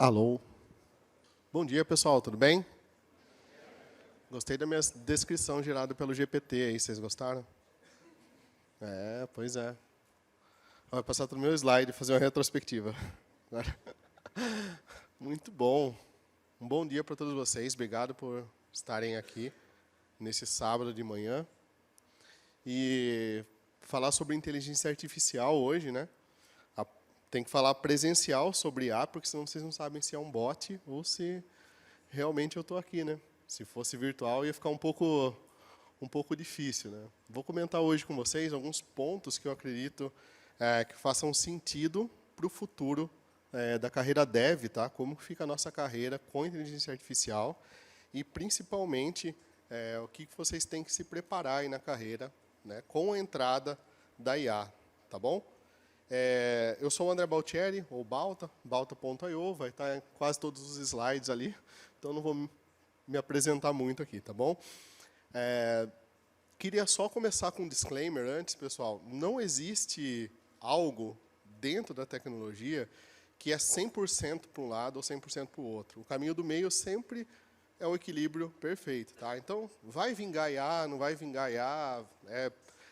Alô. Bom dia, pessoal, tudo bem? Gostei da minha descrição gerada pelo GPT aí, vocês gostaram? Pois é. Vai passar todo o meu slide e fazer uma retrospectiva. Muito bom. Um bom dia para todos vocês. Obrigado por estarem aqui nesse sábado de manhã. E falar sobre inteligência artificial hoje, né? Tem que falar presencial sobre IA, porque senão vocês não sabem se é um bot ou se realmente eu estou aqui, né? Se fosse virtual, ia ficar um pouco difícil, né? Vou comentar hoje com vocês alguns pontos que eu acredito que façam sentido para o futuro da carreira dev, tá? Como fica a nossa carreira com inteligência artificial e, principalmente, o que vocês têm que se preparar aí na carreira, né, com a entrada da IA, tá bom? Eu sou o André Baltieri, ou Balta, balta.io, vai estar em quase todos os slides ali, então não vou me apresentar muito aqui, tá bom? Queria só começar com um disclaimer antes, pessoal. Não existe algo dentro da tecnologia que é 100% para um lado ou 100% para o outro. O caminho do meio sempre é o equilíbrio perfeito, tá? Então, vai vingar IA, não vai vingar IA,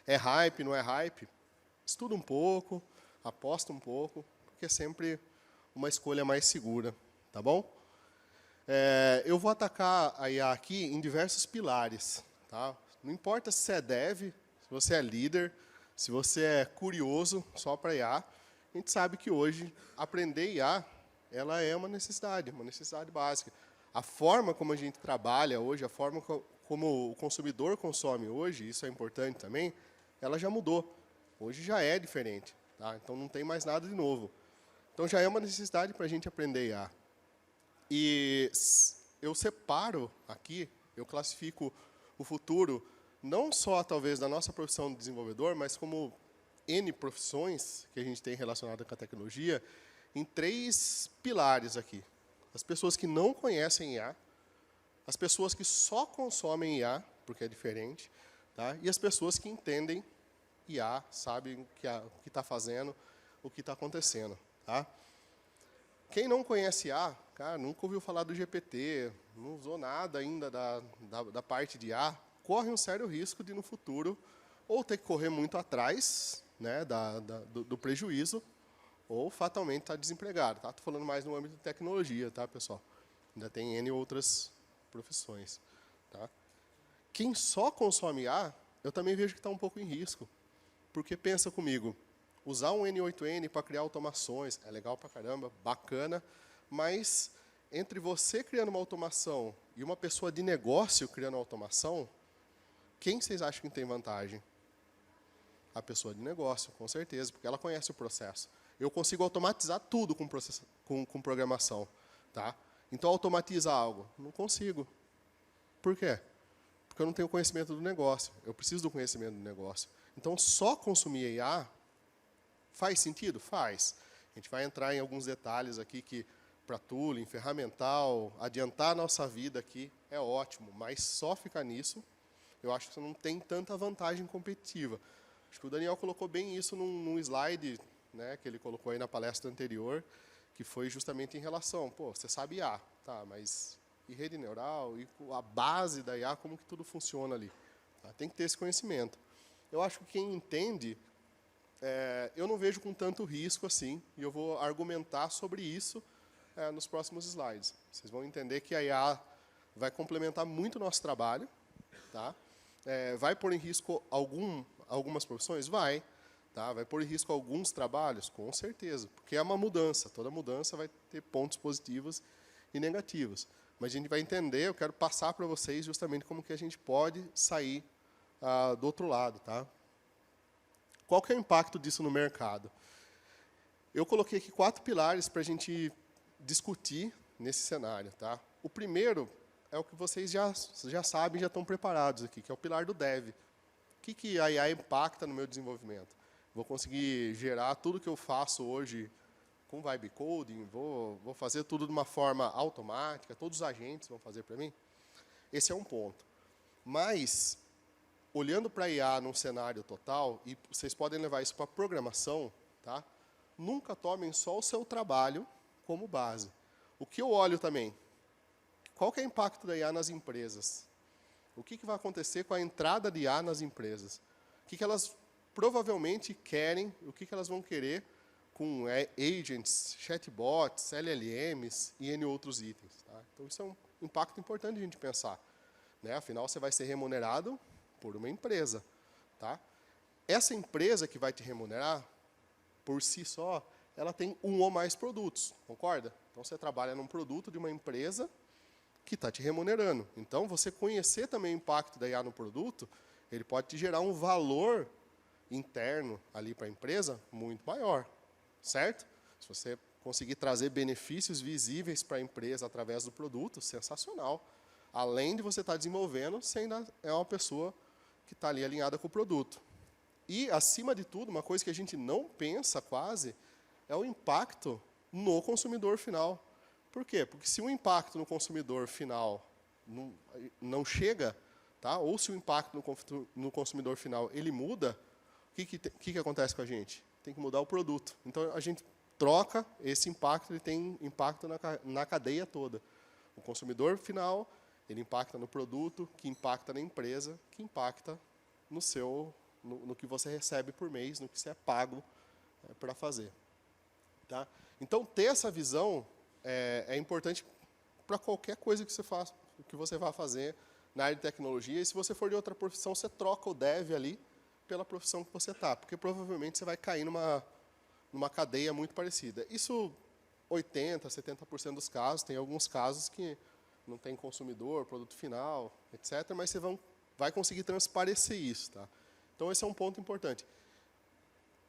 é hype, não é hype? Estuda um pouco, aposta um pouco, porque é sempre uma escolha mais segura, tá bom? Eu vou atacar a IA aqui em diversos pilares, tá? Não importa se você é dev, se você é líder, se você é curioso só para IA, a gente sabe que hoje aprender IA ela é uma necessidade básica. A forma como a gente trabalha hoje, a forma como o consumidor consome hoje, isso é importante também, ela já mudou. Hoje já é diferente, tá? Então não tem mais nada de novo. Então já é uma necessidade para a gente aprender IA. E eu separo aqui, eu classifico o futuro não só talvez da nossa profissão de desenvolvedor, mas como N profissões que a gente tem relacionadas com a tecnologia, em 3 pilares aqui. As pessoas que não conhecem IA, as pessoas que só consomem IA, porque é diferente, tá? E as pessoas que entendem IA, sabem o que está fazendo, o que está acontecendo. Tá? Quem não conhece IA, cara, nunca ouviu falar do GPT, não usou nada ainda da parte de IA, corre um sério risco de, no futuro, ou ter que correr muito atrás, né, do prejuízo, ou fatalmente estar desempregado. Estou falando mais no âmbito de tecnologia, tá, pessoal? Ainda tem N outras profissões. Tá? Quem só consome IA, eu também vejo que está um pouco em risco. Porque pensa comigo, usar um N8N para criar automações é legal pra caramba, bacana, mas entre você criando uma automação e uma pessoa de negócio criando uma automação, quem vocês acham que tem vantagem? A pessoa de negócio, com certeza, porque ela conhece o processo. Eu consigo automatizar tudo com programação. Tá? Então, automatiza algo? Não consigo. Por quê? Porque eu não tenho conhecimento do negócio. Eu preciso do conhecimento do negócio. Então, só consumir IA faz sentido? Faz. A gente vai entrar em alguns detalhes aqui que, para tooling, ferramental, adiantar a nossa vida aqui é ótimo, mas só ficar nisso, eu acho que você não tem tanta vantagem competitiva. Acho que o Daniel colocou bem isso num slide, né, que ele colocou aí na palestra anterior, que foi justamente em relação, pô, você sabe IA, tá, mas e rede neural, e a base da IA, como que tudo funciona ali? Tá? Tem que ter esse conhecimento. Eu acho que quem entende, eu não vejo com tanto risco assim, e eu vou argumentar sobre isso nos próximos slides. Vocês vão entender que a IA vai complementar muito o nosso trabalho, tá? Vai pôr em risco algumas profissões? Vai. Tá? Vai pôr em risco alguns trabalhos? Com certeza, porque é uma mudança. Toda mudança vai ter pontos positivos e negativos. Mas a gente vai entender, eu quero passar para vocês justamente como que a gente pode sair do outro lado. Tá? Qual que é o impacto disso no mercado? Eu coloquei aqui 4 pilares para a gente discutir nesse cenário. Tá? O primeiro é o que vocês já sabem, já estão preparados aqui, que é o pilar do dev. O que a IA impacta no meu desenvolvimento? Vou conseguir gerar tudo que eu faço hoje com vibe coding, vou fazer tudo de uma forma automática, todos os agentes vão fazer para mim? Esse é um ponto. Mas, olhando para a IA num cenário total, e vocês podem levar isso para a programação, tá? Nunca tomem só o seu trabalho como base. O que eu olho também? Qual que é o impacto da IA nas empresas? O que vai acontecer com a entrada de IA nas empresas? O que elas provavelmente querem, o que elas vão querer com agents, chatbots, LLMs e N outros itens. Tá? Então, isso é um impacto importante de a gente pensar. Né? Afinal, você vai ser remunerado por uma empresa. Tá? Essa empresa que vai te remunerar, por si só, ela tem um ou mais produtos, concorda? Então, você trabalha num produto de uma empresa que está te remunerando. Então, você conhecer também o impacto da IA no produto, ele pode te gerar um valor interno ali para a empresa muito maior, certo? Se você conseguir trazer benefícios visíveis para a empresa através do produto, sensacional. Além de você estar desenvolvendo, você ainda é uma pessoa que está ali alinhada com o produto. E, acima de tudo, uma coisa que a gente não pensa quase, é o impacto no consumidor final. Por quê? Porque se o impacto no consumidor final não chega, tá? Ou se o impacto no consumidor final ele muda, o que acontece com a gente? Tem que mudar o produto. Então, a gente troca esse impacto, ele tem impacto na cadeia toda. O consumidor final, ele impacta no produto, que impacta na empresa, que impacta no que você recebe por mês, no que você é pago para fazer. Tá? Então, ter essa visão é importante para qualquer coisa que você faça, que você vá fazer na área de tecnologia. E se você for de outra profissão, você troca o dev ali pela profissão que você está, porque provavelmente você vai cair numa cadeia muito parecida. Isso 80%, 70% dos casos, tem alguns casos que não tem consumidor, produto final, etc., mas você vai conseguir transparecer isso. Tá? Então, esse é um ponto importante.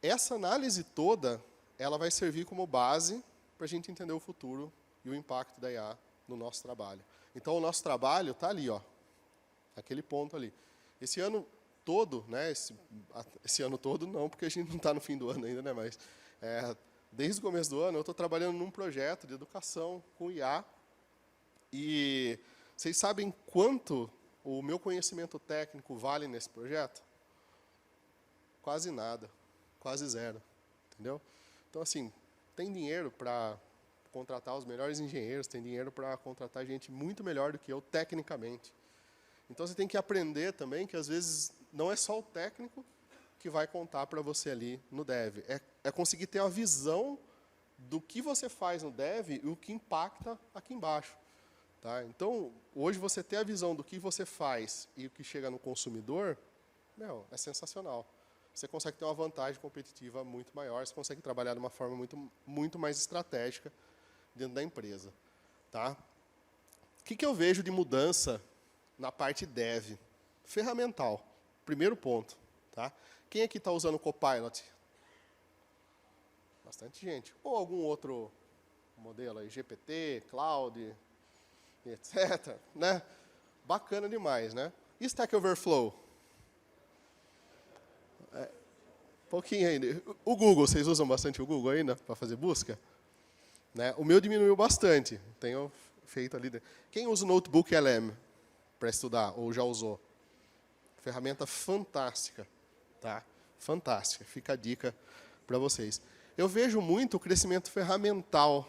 Essa análise toda, ela vai servir como base para a gente entender o futuro e o impacto da IA no nosso trabalho. Então, o nosso trabalho está ali, ó, aquele ponto ali. Esse ano todo, né, esse ano todo não, porque a gente não está no fim do ano ainda, né, mas desde o começo do ano eu estou trabalhando num projeto de educação com IA. E vocês sabem quanto o meu conhecimento técnico vale nesse projeto? Quase nada, quase zero, entendeu? Então, assim, tem dinheiro para contratar os melhores engenheiros, tem dinheiro para contratar gente muito melhor do que eu, tecnicamente. Então, você tem que aprender também que, às vezes, não é só o técnico que vai contar para você ali no dev. É conseguir ter uma visão do que você faz no dev e o que impacta aqui embaixo. Tá? Então, hoje, você ter a visão do que você faz e o que chega no consumidor, é sensacional. Você consegue ter uma vantagem competitiva muito maior, você consegue trabalhar de uma forma muito mais estratégica dentro da empresa. Tá? O que eu vejo de mudança na parte dev? Ferramental. Primeiro ponto. Tá? Quem aqui está usando o Copilot? Bastante gente. Ou algum outro modelo aí, GPT, Cloud, etc. Né? Bacana demais, né? E Stack Overflow? Pouquinho ainda. O Google, vocês usam bastante o Google ainda para fazer busca? Né? O meu diminuiu bastante. Tenho feito ali. Quem usa o Notebook LM para estudar ou já usou? Ferramenta fantástica, tá? Fantástica. Fica a dica para vocês. Eu vejo muito o crescimento ferramental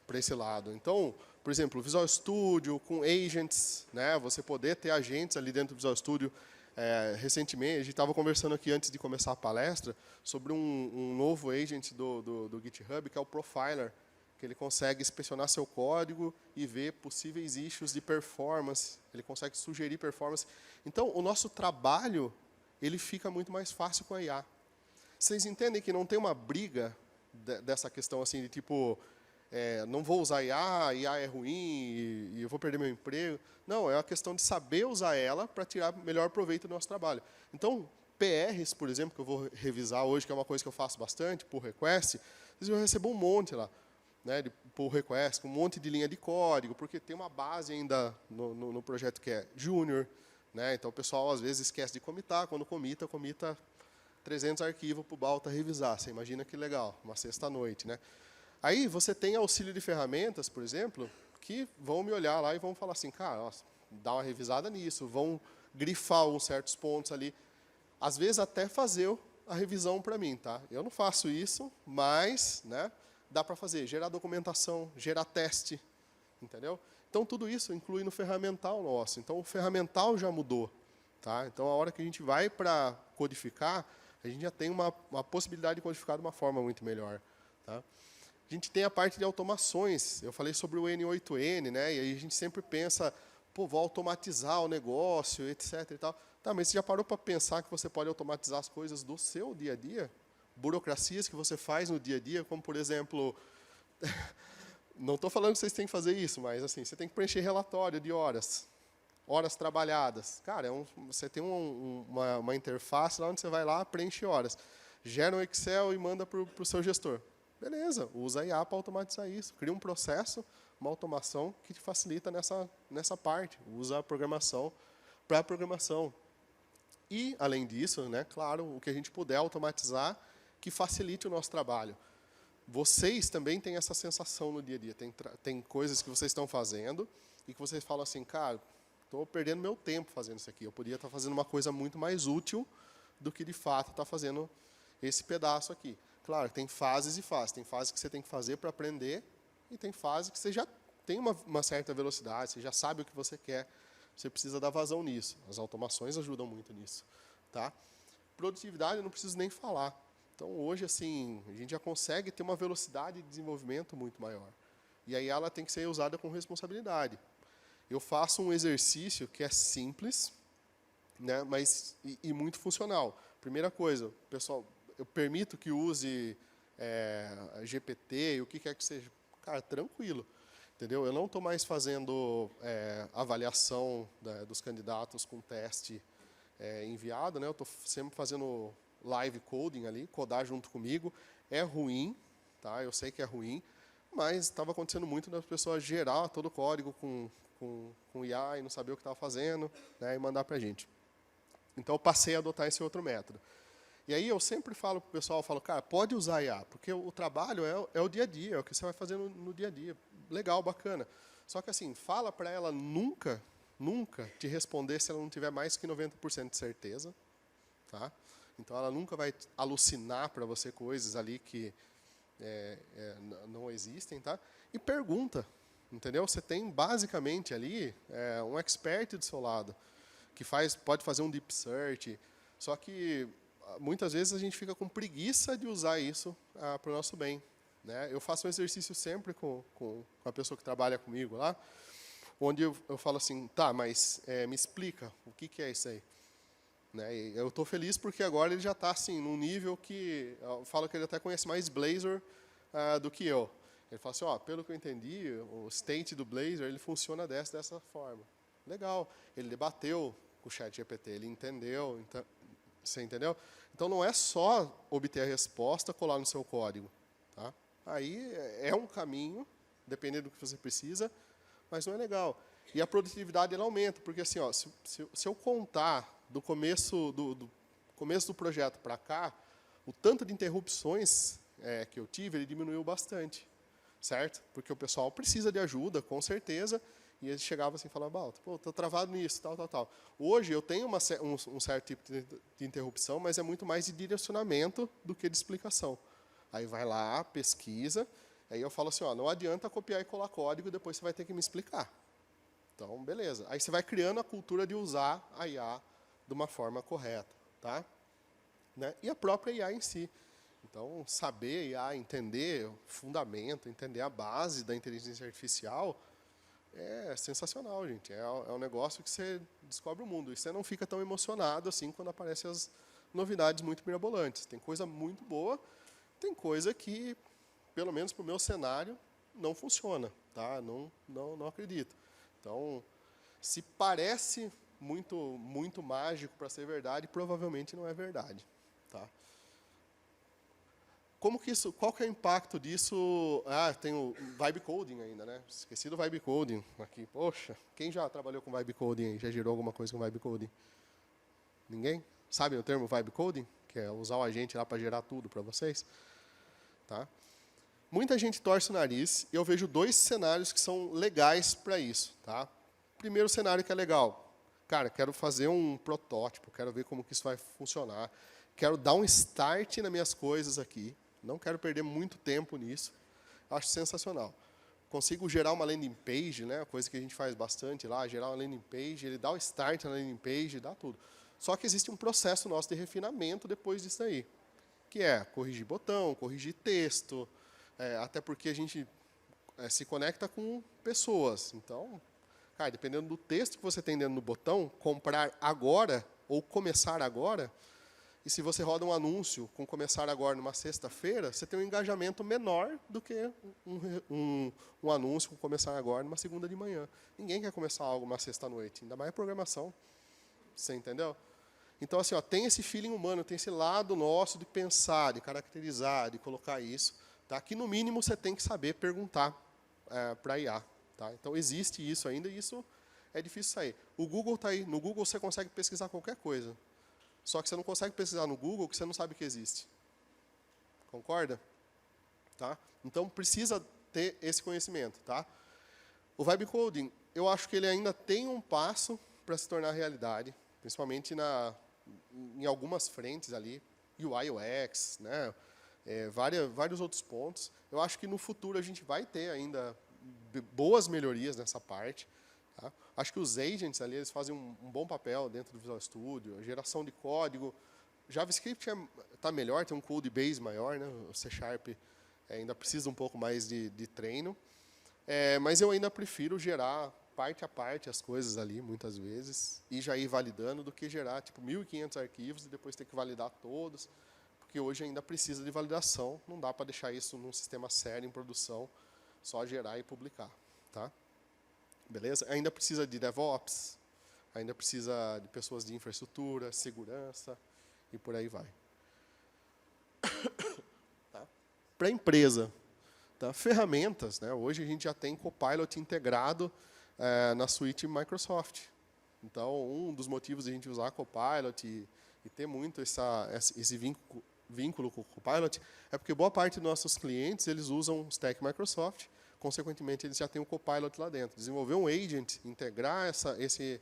para esse lado. Então, por exemplo, o Visual Studio com agents, né? Você poder ter agentes ali dentro do Visual Studio. Recentemente, a gente estava conversando aqui antes de começar a palestra sobre um novo agent do GitHub, que é o Profiler, que ele consegue inspecionar seu código e ver possíveis issues de performance, ele consegue sugerir performance. Então, o nosso trabalho ele fica muito mais fácil com a IA. Vocês entendem que não tem uma briga dessa questão assim de tipo, não vou usar IA é ruim e eu vou perder meu emprego. Não, é uma questão de saber usar ela para tirar melhor proveito do nosso trabalho. Então, PRs, por exemplo, que eu vou revisar hoje, que é uma coisa que eu faço bastante, pull request, vocês vão receber um monte lá, né, de pull request, um monte de linha de código, porque tem uma base ainda no projeto que é júnior. Né, então, o pessoal, às vezes, esquece de commitar. Quando comita 300 arquivos para o Balta revisar. Você imagina que legal, uma sexta-noite. Né? Aí você tem auxílio de ferramentas, por exemplo, que vão me olhar lá e vão falar assim, cara, nossa, dá uma revisada nisso, vão grifar uns certos pontos ali. Às vezes até fazer a revisão para mim. Tá? Eu não faço isso, mas né, dá para fazer. Gerar documentação, gerar teste. entendeu? Então, tudo isso inclui no ferramental nosso. Então, o ferramental já mudou. Tá? Então, a hora que a gente vai para codificar, a gente já tem uma possibilidade de codificar de uma forma muito melhor. Tá? A gente tem a parte de automações. Eu falei sobre o N8N, né? E aí a gente sempre pensa, pô, vou automatizar o negócio, etc. E tal. Tá, mas você já parou para pensar que você pode automatizar as coisas do seu dia a dia? Burocracias que você faz no dia a dia, como, por exemplo... Não estou falando que vocês têm que fazer isso, mas assim, você tem que preencher relatório de horas trabalhadas. Cara, você tem uma interface lá onde você vai lá, preenche horas. Gera um Excel e manda para o seu gestor. Beleza, usa a IA para automatizar isso. Cria um processo, uma automação que te facilita nessa parte. Usa a programação para a programação. E, além disso, né, claro, o que a gente puder automatizar que facilite o nosso trabalho. Vocês também têm essa sensação no dia a dia. Tem coisas que vocês estão fazendo e que vocês falam assim, cara, estou perdendo meu tempo fazendo isso aqui. Eu poderia estar fazendo uma coisa muito mais útil do que, de fato, estar fazendo esse pedaço aqui. Claro, tem fases e fases. Tem fases que você tem que fazer para aprender e tem fases que você já tem uma certa velocidade, você já sabe o que você quer. Você precisa dar vazão nisso. As automações ajudam muito nisso. Tá? Produtividade, eu não preciso nem falar. Então, hoje, assim, a gente já consegue ter uma velocidade de desenvolvimento muito maior. E aí ela tem que ser usada com responsabilidade. Eu faço um exercício que é simples, né, mas e muito funcional. Primeira coisa, pessoal, eu permito que use GPT e o que quer que seja. Cara, tranquilo. Entendeu? Eu não estou mais fazendo avaliação dos candidatos com teste enviado, né? Eu estou sempre fazendo live coding ali, codar junto comigo. É ruim, tá? Eu sei que é ruim, mas estava acontecendo muito das pessoas gerar todo o código com IA e não saber o que estava fazendo, né, e mandar para a gente. Então, eu passei a adotar esse outro método. E aí, eu sempre falo para o pessoal, cara, pode usar IA, porque o trabalho é o dia a dia, é o que você vai fazer no dia a dia. Legal, bacana. Só que, assim, fala para ela nunca te responder se ela não tiver mais que 90% de certeza. Tá? Então, ela nunca vai alucinar para você coisas ali que não existem. Tá? E pergunta, entendeu? Você tem, basicamente, ali um expert do seu lado, que pode fazer um deep search, só que, muitas vezes, a gente fica com preguiça de usar isso para o nosso bem. Né? Eu faço um exercício sempre com a pessoa que trabalha comigo lá, onde eu falo assim, tá, mas me explica, o que é isso aí? Né? E eu estou feliz porque agora ele já está assim, num nível que, eu falo que ele até conhece mais Blazor do que eu. Ele fala assim, pelo que eu entendi, o state do Blazor ele funciona dessa forma. Legal, ele debateu com o ChatGPT, ele entendeu, então, você entendeu? Então, não é só obter a resposta, colar no seu código. Tá? Aí é um caminho, dependendo do que você precisa, mas não é legal. E a produtividade ela aumenta, porque assim, se eu contar do começo do projeto para cá, o tanto de interrupções que eu tive, ele diminuiu bastante, certo? Porque o pessoal precisa de ajuda, com certeza, e eles chegavam assim e falavam, estou travado nisso, tal. Hoje eu tenho um certo tipo de interrupção, mas é muito mais de direcionamento do que de explicação. Aí vai lá, pesquisa, aí eu falo assim, não adianta copiar e colar código, depois você vai ter que me explicar. Então, beleza. Aí você vai criando a cultura de usar a IA de uma forma correta. Tá? Né? E a própria IA em si. Então, saber IA, entender o fundamento, entender a base da inteligência artificial, é sensacional, gente. É um negócio que você descobre o mundo. E você não fica tão emocionado assim quando aparecem as novidades muito mirabolantes. Tem coisa muito boa, tem coisa que, pelo menos para o meu cenário, não funciona. Tá? Não acredito. Então, se parece muito mágico para ser verdade, provavelmente não é verdade. Tá? Qual que é o impacto disso? Tem o vibe coding ainda, né? Esqueci do vibe coding aqui. Poxa, quem já trabalhou com vibe coding aí? Já gerou alguma coisa com vibe coding? Ninguém? Sabe o termo vibe coding? Que é usar o agente lá para gerar tudo para vocês? Tá? Muita gente torce o nariz, e eu vejo 2 cenários que são legais para isso. Tá? Primeiro cenário que é legal. Cara, quero fazer um protótipo, quero ver como que isso vai funcionar. Quero dar um start nas minhas coisas aqui. Não quero perder muito tempo nisso. Acho sensacional. consigo gerar uma landing page, né, coisa que a gente faz bastante lá, gerar uma landing page, ele dá o start na landing page, dá tudo. Só que existe um processo nosso de refinamento depois disso aí, que é corrigir botão, corrigir texto, até porque a gente se conecta com pessoas. Então, cara, dependendo do texto que você tem dentro do botão, comprar agora ou começar agora, e se você roda um anúncio com começar agora numa sexta-feira, você tem um engajamento menor do que um anúncio com começar agora numa segunda de manhã. Ninguém quer começar algo numa sexta-noite, ainda mais programação. Você entendeu? Então, assim, ó, tem esse feeling humano, tem esse lado nosso de pensar, de caracterizar, de colocar isso. Tá? Que, no mínimo, você tem que saber perguntar para a IA. Tá? Então, existe isso ainda e isso é difícil sair. O Google está aí. No Google, você consegue pesquisar qualquer coisa. Só que você não consegue pesquisar no Google que você não sabe que existe. Concorda? Tá? Então, precisa ter esse conhecimento. Tá? O Vibe Coding, eu acho que ele ainda tem um passo para se tornar realidade, principalmente em algumas frentes ali, UI, UX, né? Vários outros pontos. Eu acho que no futuro a gente vai ter ainda boas melhorias nessa parte. Tá? Acho que os agents ali, eles fazem um bom papel dentro do Visual Studio, a geração de código. JavaScript está melhor, tem um code base maior, né? O C# ainda precisa um pouco mais de treino. Mas eu ainda prefiro gerar parte a parte as coisas ali, muitas vezes, e já ir validando, do que gerar tipo 1.500 arquivos e depois ter que validar todos, porque hoje ainda precisa de validação, não dá para deixar isso num sistema sério, em produção, só gerar e publicar. Tá? Beleza? Ainda precisa de DevOps, ainda precisa de pessoas de infraestrutura, segurança, e por aí vai. Tá? Para a empresa, tá? Ferramentas, né? Hoje a gente já tem Copilot integrado na suíte Microsoft. Então, um dos motivos de a gente usar Copilot e ter muito esse vínculo com o Copilot é porque boa parte dos nossos clientes eles usam o stack Microsoft, consequentemente, eles já têm o Copilot lá dentro. Desenvolver um agent, integrar esse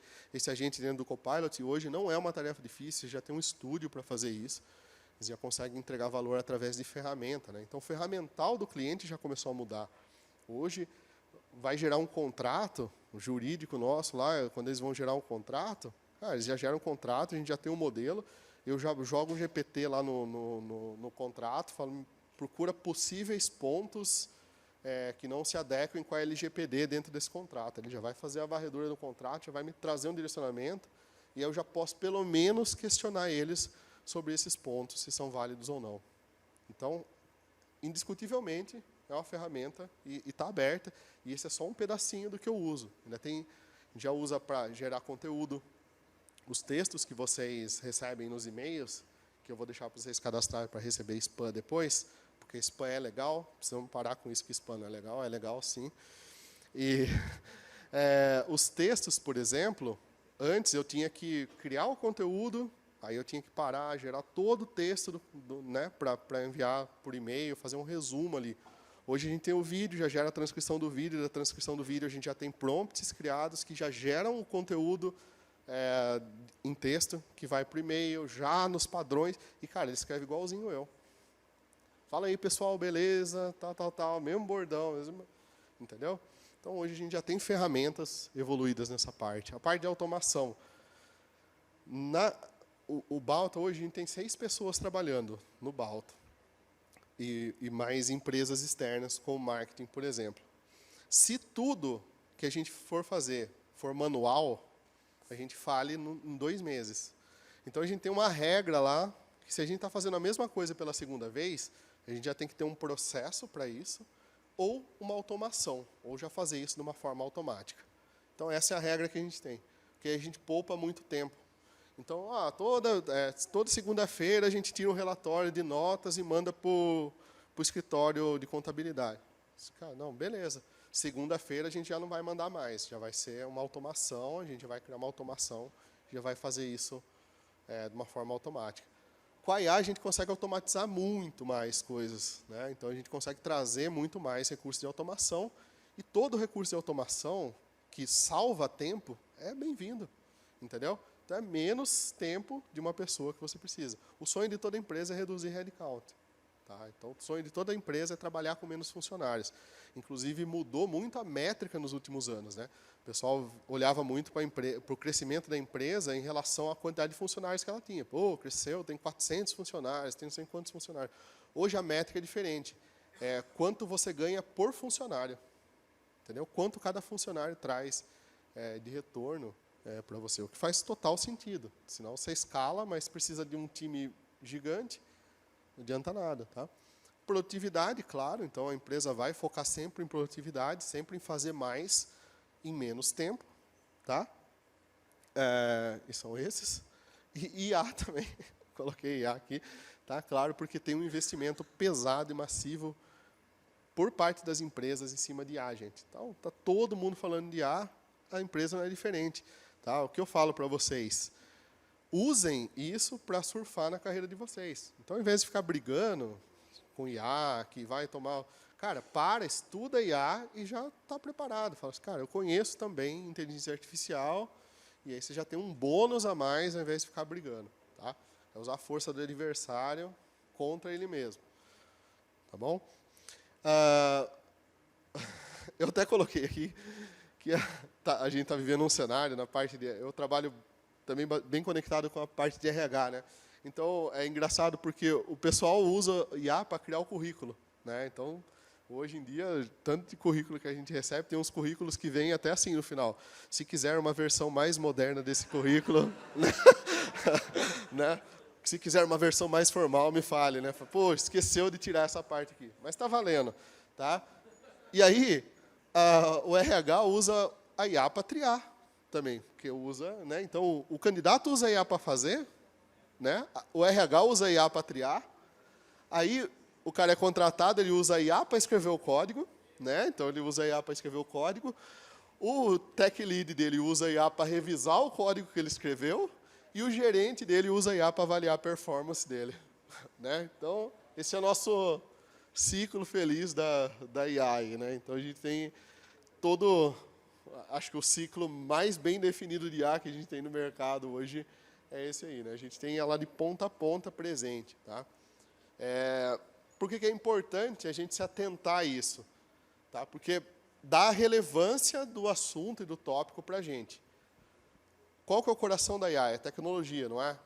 agente dentro do Copilot, hoje não é uma tarefa difícil, já tem um estúdio para fazer isso. Eles já conseguem entregar valor através de ferramenta. Né? Então, o ferramental do cliente já começou a mudar. Hoje, vai gerar um contrato, o jurídico nosso lá, quando eles vão gerar um contrato, eles já geram um contrato, a gente já tem um modelo, eu já jogo um GPT lá no contrato, falo, procura possíveis pontos que não se adequem com a LGPD dentro desse contrato. Ele já vai fazer a varredura do contrato, já vai me trazer um direcionamento, e eu já posso, pelo menos, questionar eles sobre esses pontos, se são válidos ou não. Então, indiscutivelmente, é uma ferramenta e está aberta, e esse é só um pedacinho do que eu uso. Ainda tem, já usa para gerar conteúdo, os textos que vocês recebem nos e-mails, que eu vou deixar para vocês cadastrarem para receber spam depois, porque spam é legal, precisamos parar com isso que spam não é legal sim. E os textos, por exemplo, antes eu tinha que criar o conteúdo, aí eu tinha que parar, gerar todo o texto né, para enviar por e-mail, fazer um resumo ali. Hoje a gente tem o vídeo, já gera a transcrição do vídeo, da transcrição do vídeo a gente já tem prompts criados que já geram o conteúdo em texto, que vai por e-mail, já nos padrões, e, cara, ele escreve igualzinho eu. Fala aí, pessoal, beleza, tal, mesmo bordão, mesmo, entendeu? Então, hoje a gente já tem ferramentas evoluídas nessa parte. A parte de automação. O Balta, hoje, a gente tem 6 pessoas trabalhando no Balta. E mais empresas externas, como marketing, por exemplo. Se tudo que a gente for fazer for manual, a gente fale em 2 meses. Então, a gente tem uma regra lá, que se a gente está fazendo a mesma coisa pela segunda vez, a gente já tem que ter um processo para isso, ou uma automação, ou já fazer isso de uma forma automática. Então, essa é a regra que a gente tem, porque a gente poupa muito tempo. Então, toda segunda-feira a gente tira um relatório de notas e manda para o escritório de contabilidade. Cara, não, beleza. Segunda-feira a gente já não vai mandar mais, já vai ser uma automação, a gente vai criar uma automação, já vai fazer isso de uma forma automática. Com a IA a gente consegue automatizar muito mais coisas, né? Então a gente consegue trazer muito mais recursos de automação, e todo recurso de automação que salva tempo é bem-vindo, entendeu? Então, é menos tempo de uma pessoa que você precisa. O sonho de toda empresa é reduzir headcount. Tá? Então, o sonho de toda empresa é trabalhar com menos funcionários. Inclusive, mudou muito a métrica nos últimos anos. Né? O pessoal olhava muito para o crescimento da empresa em relação à quantidade de funcionários que ela tinha. Pô, cresceu, tem 400 funcionários, tem não sei quantos funcionários. Hoje, a métrica é diferente. É quanto você ganha por funcionário. Entendeu? Quanto cada funcionário traz de retorno para você. O que faz total sentido. Senão, você escala, mas precisa de um time gigante, não adianta nada, tá? Produtividade, claro, então a empresa vai focar sempre em produtividade, sempre em fazer mais em menos tempo, tá? E são esses. E IA também, coloquei IA aqui, tá? Claro, porque tem um investimento pesado e massivo por parte das empresas em cima de IA, gente. Então, tá todo mundo falando de IA, a empresa não é diferente, tá? O que eu falo para vocês? Usem isso para surfar na carreira de vocês. Então, ao invés de ficar brigando com IA, que vai tomar... Cara, estuda IA e já está preparado. Fala assim, cara, eu conheço também inteligência artificial, e aí você já tem um bônus a mais ao invés de ficar brigando. Tá? É usar a força do adversário contra ele mesmo. Tá bom? Eu até coloquei aqui que a gente está vivendo um cenário na parte de... Eu trabalho também bem conectado com a parte de RH, né? Então, é engraçado porque o pessoal usa IA para criar o currículo, né? Então, hoje em dia, tanto de currículo que a gente recebe, tem uns currículos que vêm até assim no final. Se quiser uma versão mais moderna desse currículo, né? Se quiser uma versão mais formal, me fale, né? Pô, esqueceu de tirar essa parte aqui. Mas está valendo, tá? E aí, o RH usa a IA para triar também, porque usa, né? Então, o candidato usa a IA para fazer, né? O RH usa a IA para triar, aí o cara é contratado, ele usa a IA para escrever o código, né? Então, ele usa a IA para escrever o código, o tech lead dele usa a IA para revisar o código que ele escreveu, e o gerente dele usa a IA para avaliar a performance dele, né? Então, esse é o nosso ciclo feliz da IA, né? Então, a gente tem todo... Acho que o ciclo mais bem definido de IA que a gente tem no mercado hoje é esse aí, né? A gente tem ela de ponta a ponta presente, tá? Por que é importante a gente se atentar a isso? Tá? Porque dá a relevância do assunto e do tópico para a gente. Qual que é o coração da IA? É tecnologia, não é?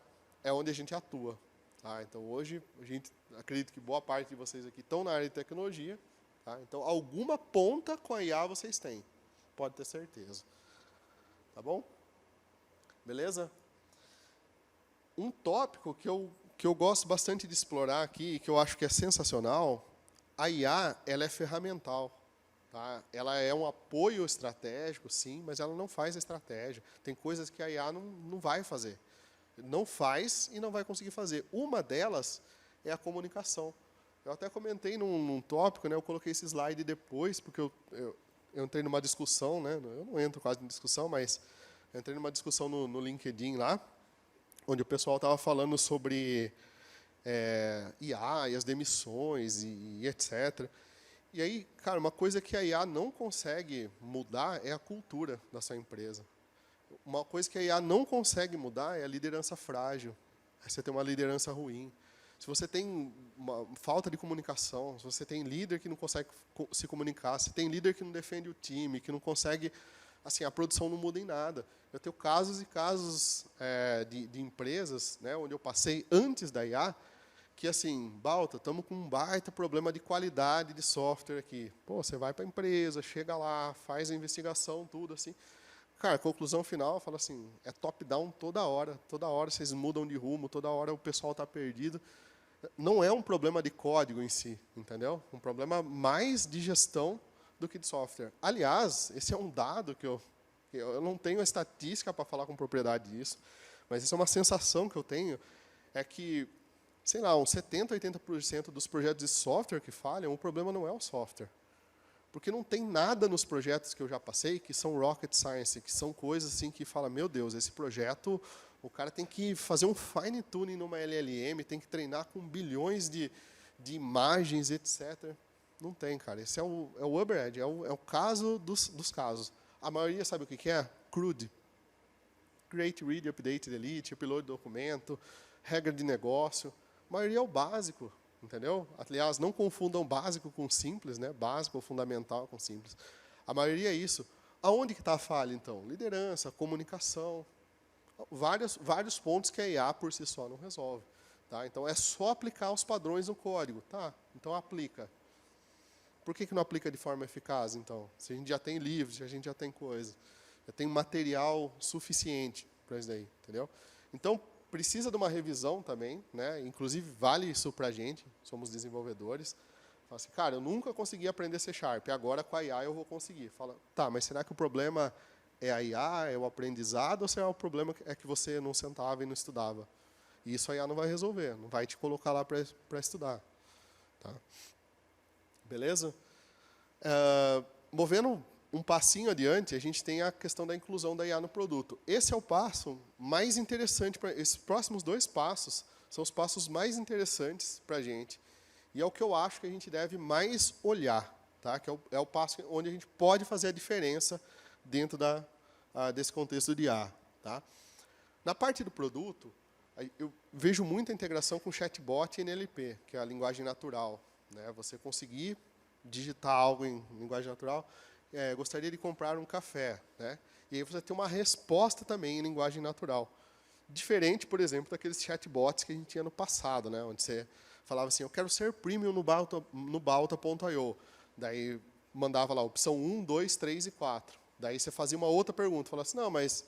É onde a gente atua. Tá? Então, hoje, a gente acredito que boa parte de vocês aqui estão na área de tecnologia. Tá? Então, alguma ponta com a IA vocês têm. Pode ter certeza. Tá bom? Beleza? Um tópico que eu gosto bastante de explorar aqui, e que eu acho que é sensacional, a IA ela é ferramental. Tá? Ela é um apoio estratégico, sim, mas ela não faz a estratégia. Tem coisas que a IA não vai fazer. Não faz e não vai conseguir fazer. Uma delas é a comunicação. Eu até comentei num tópico, né, eu coloquei esse slide depois, porque eu entrei numa discussão, né, eu não entro quase em discussão, mas eu entrei numa discussão no LinkedIn lá, onde o pessoal estava falando sobre IA e as demissões e etc. E aí, cara, uma coisa que a IA não consegue mudar é a cultura da sua empresa. Uma coisa que a IA não consegue mudar é a liderança frágil. Você tem uma liderança ruim. Se você tem uma falta de comunicação, se você tem líder que não consegue se comunicar, se tem líder que não defende o time, que não consegue... Assim, a produção não muda em nada. Eu tenho casos e casos de empresas, né, onde eu passei antes da IA, que assim, Balta, estamos com um baita problema de qualidade de software aqui. Pô, você vai para a empresa, chega lá, faz a investigação, tudo assim. Cara, a conclusão final, fala assim, é top-down toda hora vocês mudam de rumo, toda hora o pessoal está perdido. Não é um problema de código em si, entendeu? Um problema mais de gestão do que de software. Aliás, esse é um dado que eu não tenho a estatística para falar com propriedade disso, mas isso é uma sensação que eu tenho, é que, sei lá, uns 70%, 80% dos projetos de software que falham, o problema não é o software. Porque não tem nada nos projetos que eu já passei que são rocket science, que são coisas assim que fala, meu Deus, esse projeto, o cara tem que fazer um fine tuning numa LLM, tem que treinar com bilhões de imagens, etc. Não tem, cara. Esse é o Uber Edge, é o caso dos casos. A maioria sabe o que é? CRUD. Create, Read, Update, Delete, upload de documento, regra de negócio. A maioria é o básico. entendeu? Aliás, não confundam básico com simples, né? Básico ou fundamental com simples. A maioria é isso. Aonde que está a falha, então? Liderança, comunicação, vários pontos que a IA por si só não resolve. Tá? Então, é só aplicar os padrões no código. Tá? Então, aplica. Por que não aplica de forma eficaz, então? Se a gente já tem livros, se a gente já tem coisa, já tem material suficiente para isso daí, entendeu? Então, precisa de uma revisão também, né? Inclusive, vale isso para a gente, somos desenvolvedores. Fala assim, cara, eu nunca consegui aprender C#, agora com a IA eu vou conseguir. Fala, tá, mas será que o problema é a IA, é o aprendizado, ou será o problema é que você não sentava e não estudava? E isso a IA não vai resolver, não vai te colocar lá para estudar. Tá? Beleza? Movendo um passinho adiante, a gente tem a questão da inclusão da IA no produto. Esse é o passo mais interessante, esses próximos 2 passos são os passos mais interessantes para a gente. E é o que eu acho que a gente deve mais olhar, tá? Que é o passo onde a gente pode fazer a diferença dentro desse contexto de IA. Tá? Na parte do produto, eu vejo muita integração com chatbot e NLP, que é a linguagem natural. Né? Você conseguir digitar algo em linguagem natural, gostaria de comprar um café. Né? E aí você tem uma resposta também em linguagem natural. Diferente, por exemplo, daqueles chatbots que a gente tinha no passado, né? Onde você falava assim, eu quero ser premium no Balta.io. Daí mandava lá opção 1, 2, 3 e 4. Daí você fazia uma outra pergunta, falava assim, não, mas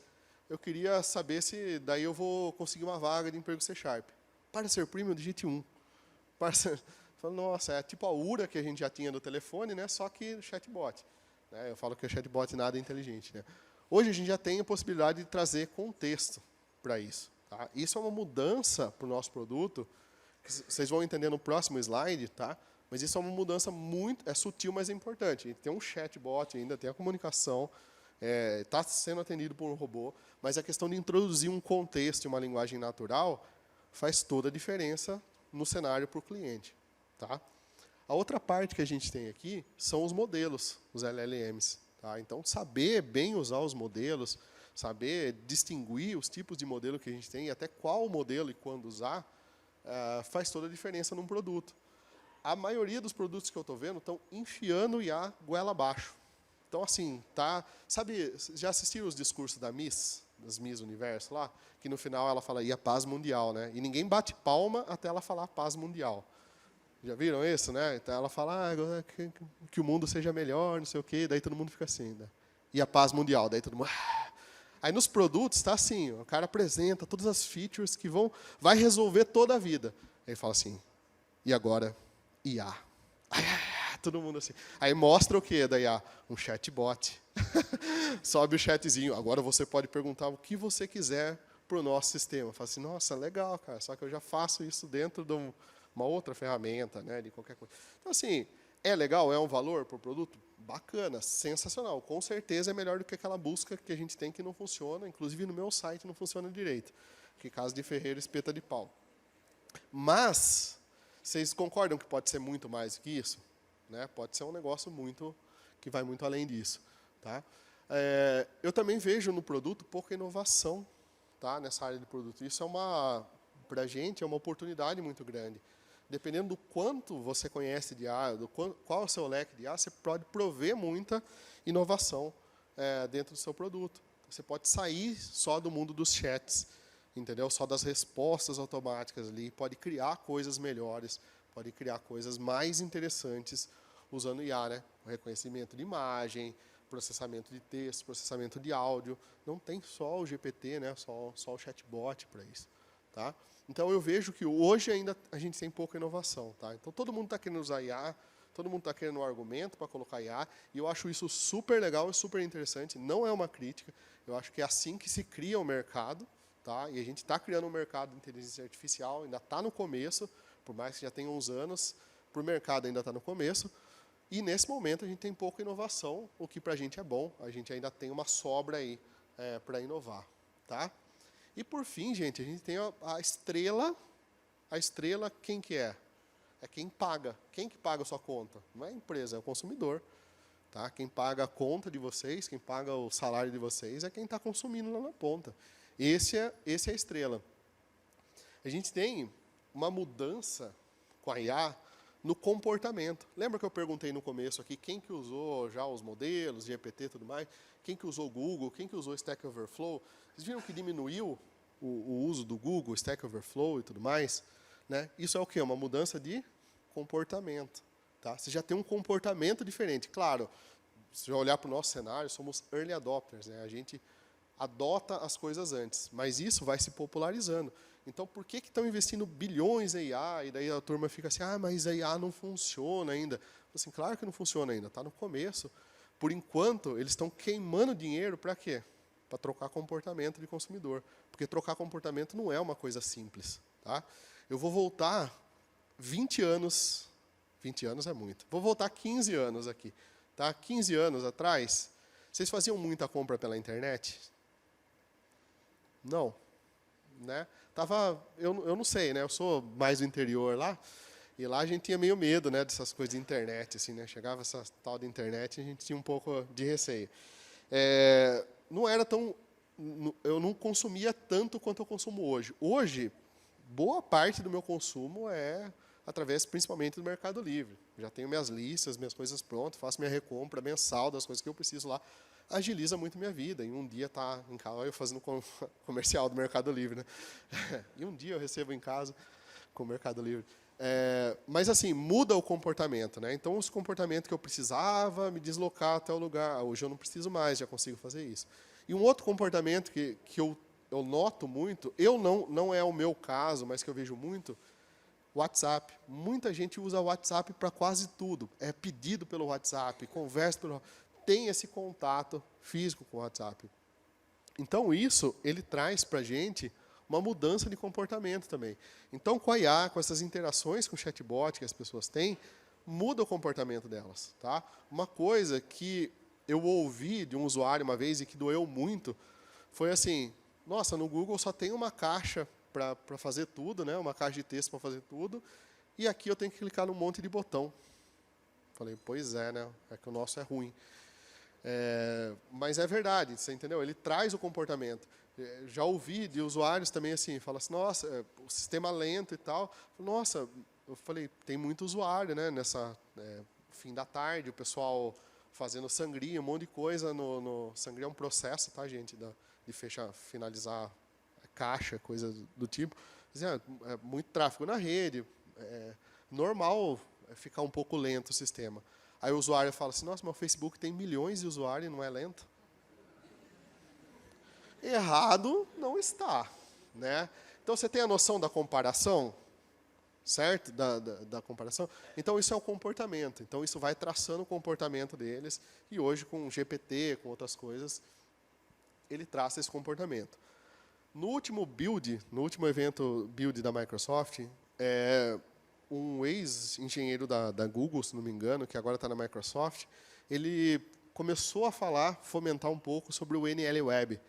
eu queria saber se daí eu vou conseguir uma vaga de emprego C#. Para ser premium, digite 1. Para ser... Nossa, é tipo a URA que a gente já tinha no telefone, né? Só que chatbot. Né? Eu falo que o chatbot nada é inteligente. Né? Hoje a gente já tem a possibilidade de trazer contexto para isso. Tá? Isso é uma mudança para o nosso produto, que vocês vão entender no próximo slide, tá? Mas isso é uma mudança muito sutil, mas é importante. A gente tem um chatbot ainda, tem a comunicação, está sendo atendido por um robô, mas a questão de introduzir um contexto e uma linguagem natural faz toda a diferença no cenário para o cliente. Tá? A outra parte que a gente tem aqui são os modelos, os LLMs. Tá? Então, saber bem usar os modelos, saber distinguir os tipos de modelo que a gente tem, e até qual modelo e quando usar, faz toda a diferença num produto. A maioria dos produtos que eu estou vendo estão enfiando o IA goela abaixo. Então, assim, tá... Sabe, já assistiram os discursos das Miss Universo lá? Que no final ela fala, e a paz mundial, né? E ninguém bate palma até ela falar paz mundial. Já viram isso, né? Então ela fala que o mundo seja melhor, não sei o quê, daí todo mundo fica assim, né? E a paz mundial, daí todo mundo... Aí nos produtos está assim, o cara apresenta todas as features que vai resolver toda a vida. Aí ele fala assim, e agora IA. Todo mundo assim. Aí mostra o que da IA? Um chatbot. Sobe o chatzinho. Agora você pode perguntar o que você quiser para o nosso sistema. Fala assim, nossa, legal, cara, só que eu já faço isso dentro de uma outra ferramenta, né, de qualquer coisa. Então, assim, é legal? É um valor para o produto? Bacana, sensacional. Com certeza é melhor do que aquela busca que a gente tem que não funciona. Inclusive, no meu site não funciona direito. Que caso de ferreiro, espeta de pau. Mas, vocês concordam que pode ser muito mais do que isso? Né? Pode ser um negócio que vai muito além disso. Tá? Eu também vejo no produto pouca inovação, tá? Nessa área de produto. Isso para a gente, é uma oportunidade muito grande. Dependendo do quanto você conhece de IA, qual é o seu leque de IA, você pode prover muita inovação dentro do seu produto. Você pode sair só do mundo dos chats, entendeu? Só das respostas automáticas ali, pode criar coisas melhores, pode criar coisas mais interessantes usando IA, né? O reconhecimento de imagem, processamento de texto, processamento de áudio. Não tem só o GPT, né? Só o chatbot para isso. Tá? Então, eu vejo que hoje ainda a gente tem pouca inovação. Tá? Então, todo mundo está querendo usar IA, todo mundo está querendo um argumento para colocar IA, e eu acho isso super legal e super interessante. Não é uma crítica, eu acho que é assim que se cria o mercado. Tá? E a gente está criando um mercado de inteligência artificial, ainda está no começo, por mais que já tenha uns anos, para o mercado ainda está no começo. E, nesse momento, a gente tem pouca inovação, o que para a gente é bom. A gente ainda tem uma sobra aí para inovar. Tá? E, por fim, gente, a gente tem a estrela. A estrela, quem que é? É quem paga. Quem que paga a sua conta? Não é a empresa, é o consumidor. Tá? Quem paga a conta de vocês, quem paga o salário de vocês, é quem está consumindo lá na ponta. Esse é a estrela. A gente tem uma mudança com a IA no comportamento. Lembra que eu perguntei no começo aqui quem que usou já os modelos, GPT e tudo mais? Quem que usou o Google? Quem que usou Stack Overflow? Vocês viram que diminuiu o uso do Google, Stack Overflow e tudo mais? Né? Isso é o quê? Uma mudança de comportamento. Tá? Você já tem um comportamento diferente. Claro, se eu olhar para o nosso cenário, somos early adopters. Né? A gente adota as coisas antes, mas isso vai se popularizando. Então, por que estão investindo bilhões em IA? E daí a turma fica assim, mas a IA não funciona ainda. Assim, claro que não funciona ainda, está no começo. Por enquanto, eles estão queimando dinheiro para quê? Para trocar comportamento de consumidor. Porque trocar comportamento não é uma coisa simples. Tá? Eu vou voltar 20 anos, 20 anos é muito, vou voltar 15 anos aqui. Tá? 15 anos atrás, vocês faziam muita compra pela internet? Não. Né? Eu não sei, né? Eu sou mais do interior lá, e lá a gente tinha meio medo, né, dessas coisas de internet. Assim, né? Chegava essa tal de internet e a gente tinha um pouco de receio. Não era tão... Eu não consumia tanto quanto eu consumo hoje. Hoje, boa parte do meu consumo é através, principalmente, do Mercado Livre. Já tenho minhas listas, minhas coisas prontas, faço minha recompra mensal das coisas que eu preciso lá. Agiliza muito minha vida. Em um dia tá em casa, eu fazendo comercial do Mercado Livre, né? E um dia eu recebo em casa com o Mercado Livre. Mas assim, muda o comportamento, né? Então, os comportamentos que eu precisava me deslocar até o lugar, hoje eu não preciso mais, já consigo fazer isso. E um outro comportamento que eu noto muito, não é o meu caso, mas que eu vejo muito, WhatsApp. Muita gente usa o WhatsApp para quase tudo. É pedido pelo WhatsApp, conversa pelo WhatsApp. Tem esse contato físico com o WhatsApp. Então, isso ele traz para a gente uma mudança de comportamento também. Então, com a IA, com essas interações com o chatbot que as pessoas têm, muda o comportamento delas. Tá? Uma coisa que eu ouvi de um usuário uma vez e que doeu muito, foi assim, nossa, no Google só tem uma caixa para fazer tudo, né? Uma caixa de texto para fazer tudo, e aqui eu tenho que clicar num monte de botão. Falei, pois é, né? É que o nosso é ruim. Mas é verdade, você entendeu? Ele traz o comportamento. Já ouvi de usuários também assim, fala assim, nossa, o sistema lento e tal. Nossa, eu falei, tem muito usuário, né? Nessa fim da tarde, o pessoal fazendo sangria, um monte de coisa. Sangria é um processo, tá, gente? De finalizar a caixa, coisa do tipo. É muito tráfego na rede. É normal ficar um pouco lento o sistema. Aí o usuário fala assim, nossa, meu Facebook tem milhões de usuários e não é lento. Errado não está. Né? Então, você tem a noção da comparação? Certo? Da comparação? Então, isso é o comportamento. Então, isso vai traçando o comportamento deles. E hoje, com o GPT, com outras coisas, ele traça esse comportamento. No último evento Build da Microsoft, um ex-engenheiro da Google, se não me engano, que agora está na Microsoft, ele começou a fomentar um pouco sobre o NL Web,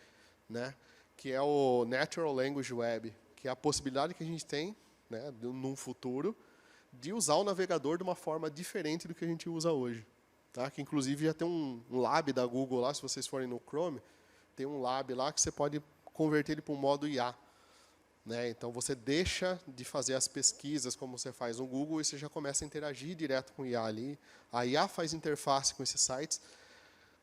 né, que é o Natural Language Web, que é a possibilidade que a gente tem, né, num futuro, de usar o navegador de uma forma diferente do que a gente usa hoje. Tá? Que, inclusive, já tem um lab da Google lá, se vocês forem no Chrome, tem um lab lá que você pode converter ele para um modo IA. Né? Então, você deixa de fazer as pesquisas como você faz no Google e você já começa a interagir direto com o IA ali. A IA faz interface com esses sites.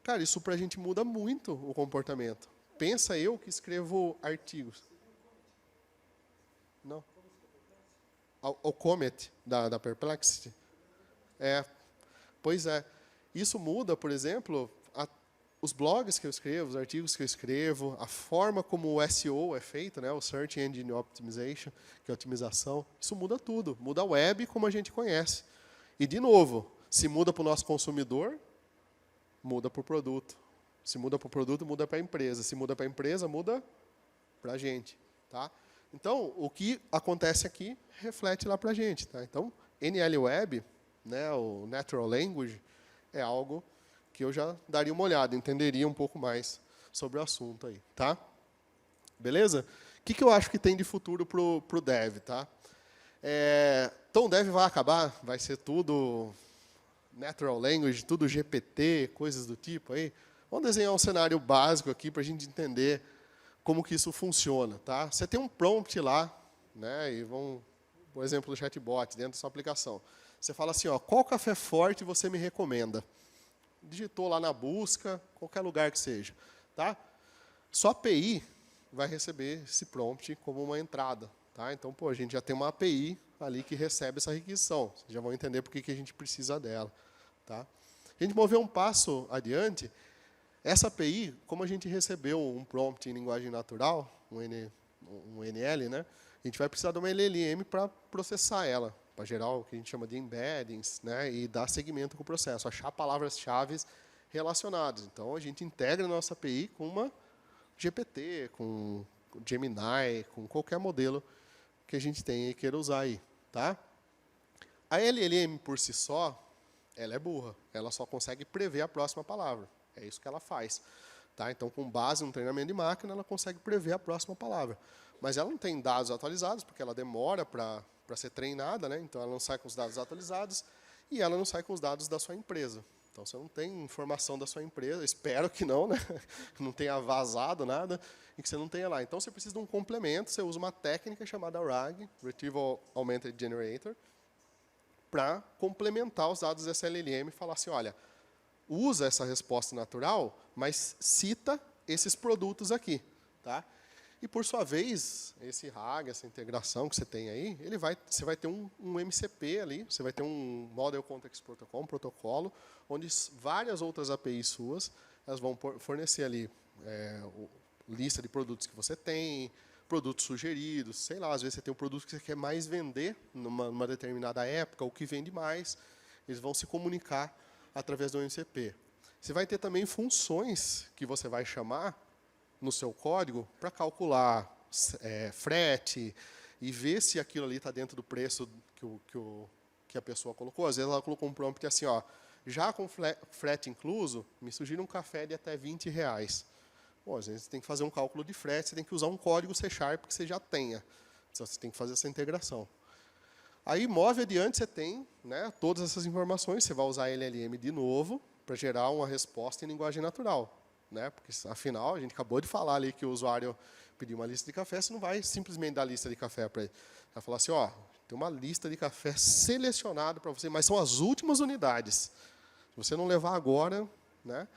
Cara, isso para a gente muda muito o comportamento. Pensa eu que escrevo artigos. Não. O Comet, da Perplexity. Pois é. Isso muda, por exemplo, os blogs que eu escrevo, os artigos que eu escrevo, a forma como o SEO é feito, né, o Search Engine Optimization, que é a otimização, isso muda tudo. Muda a web como a gente conhece. E, de novo, se muda para o nosso consumidor, muda para o produto. Se muda para o produto, muda para a empresa. Se muda para a empresa, muda para a gente. Tá? Então, o que acontece aqui reflete lá para a gente. Tá? Então, NL Web, né, o Natural Language, é algo que eu já daria uma olhada, entenderia um pouco mais sobre o assunto aí, tá? Beleza? O que eu acho que tem de futuro para o Dev, tá? Então, o Dev vai acabar, vai ser tudo Natural Language, tudo GPT, coisas do tipo aí. Vamos desenhar um cenário básico aqui para a gente entender como que isso funciona, tá? Você tem um prompt lá, né? E vamos por exemplo, do chatbot, dentro da sua aplicação. Você fala assim, ó, qual café forte você me recomenda? Digitou lá na busca, qualquer lugar que seja. Tá? Sua API vai receber esse prompt como uma entrada. Tá? Então, pô, a gente já tem uma API ali que recebe essa requisição. Vocês já vão entender por que a gente precisa dela. Tá? A gente moveu um passo adiante. Essa API, como a gente recebeu um prompt em linguagem natural, um NL, né? A gente vai precisar de uma LLM para processar ela, para gerar o que a gente chama de embeddings, né? E dar seguimento com o processo, achar palavras-chave relacionadas. Então, a gente integra a nossa API com uma GPT, com Gemini, com qualquer modelo que a gente tenha e queira usar aí. Tá? A LLM, por si só, ela é burra. Ela só consegue prever a próxima palavra. É isso que ela faz. Tá? Então, com base no treinamento de máquina, ela consegue prever a próxima palavra. Mas ela não tem dados atualizados, porque ela demora para ser treinada, né? Então ela não sai com os dados atualizados e ela não sai com os dados da sua empresa. Então você não tem informação da sua empresa, espero que não, né? Não tenha vazado nada e que você não tenha lá. Então você precisa de um complemento, você usa uma técnica chamada RAG, Retrieval Augmented Generator, para complementar os dados dessa LLM e falar assim, olha, usa essa resposta natural, mas cita esses produtos aqui. Tá? E, por sua vez, esse RAG, essa integração que você tem aí, você vai ter um MCP ali, você vai ter um Model Context Protocol, um protocolo, onde várias outras APIs suas elas vão fornecer ali lista de produtos que você tem, produtos sugeridos, sei lá, às vezes você tem um produto que você quer mais vender numa determinada época, ou que vende mais, eles vão se comunicar através do MCP. Você vai ter também funções que você vai chamar no seu código para calcular frete e ver se aquilo ali está dentro do preço que a pessoa colocou. Às vezes ela colocou um prompt assim, ó, já com frete incluso, me sugira um café de até R$20. Pô, às vezes você tem que fazer um cálculo de frete, você tem que usar um código C# que você já tenha. Então, você tem que fazer essa integração. Aí, move adiante, você tem, né, todas essas informações, você vai usar a LLM de novo para gerar uma resposta em linguagem natural. Né? Porque, afinal, a gente acabou de falar ali que o usuário pediu uma lista de café, você não vai simplesmente dar a lista de café para ele. Você vai falar assim, ó, tem uma lista de café selecionada para você, mas são as últimas unidades. Se você não levar agora, né?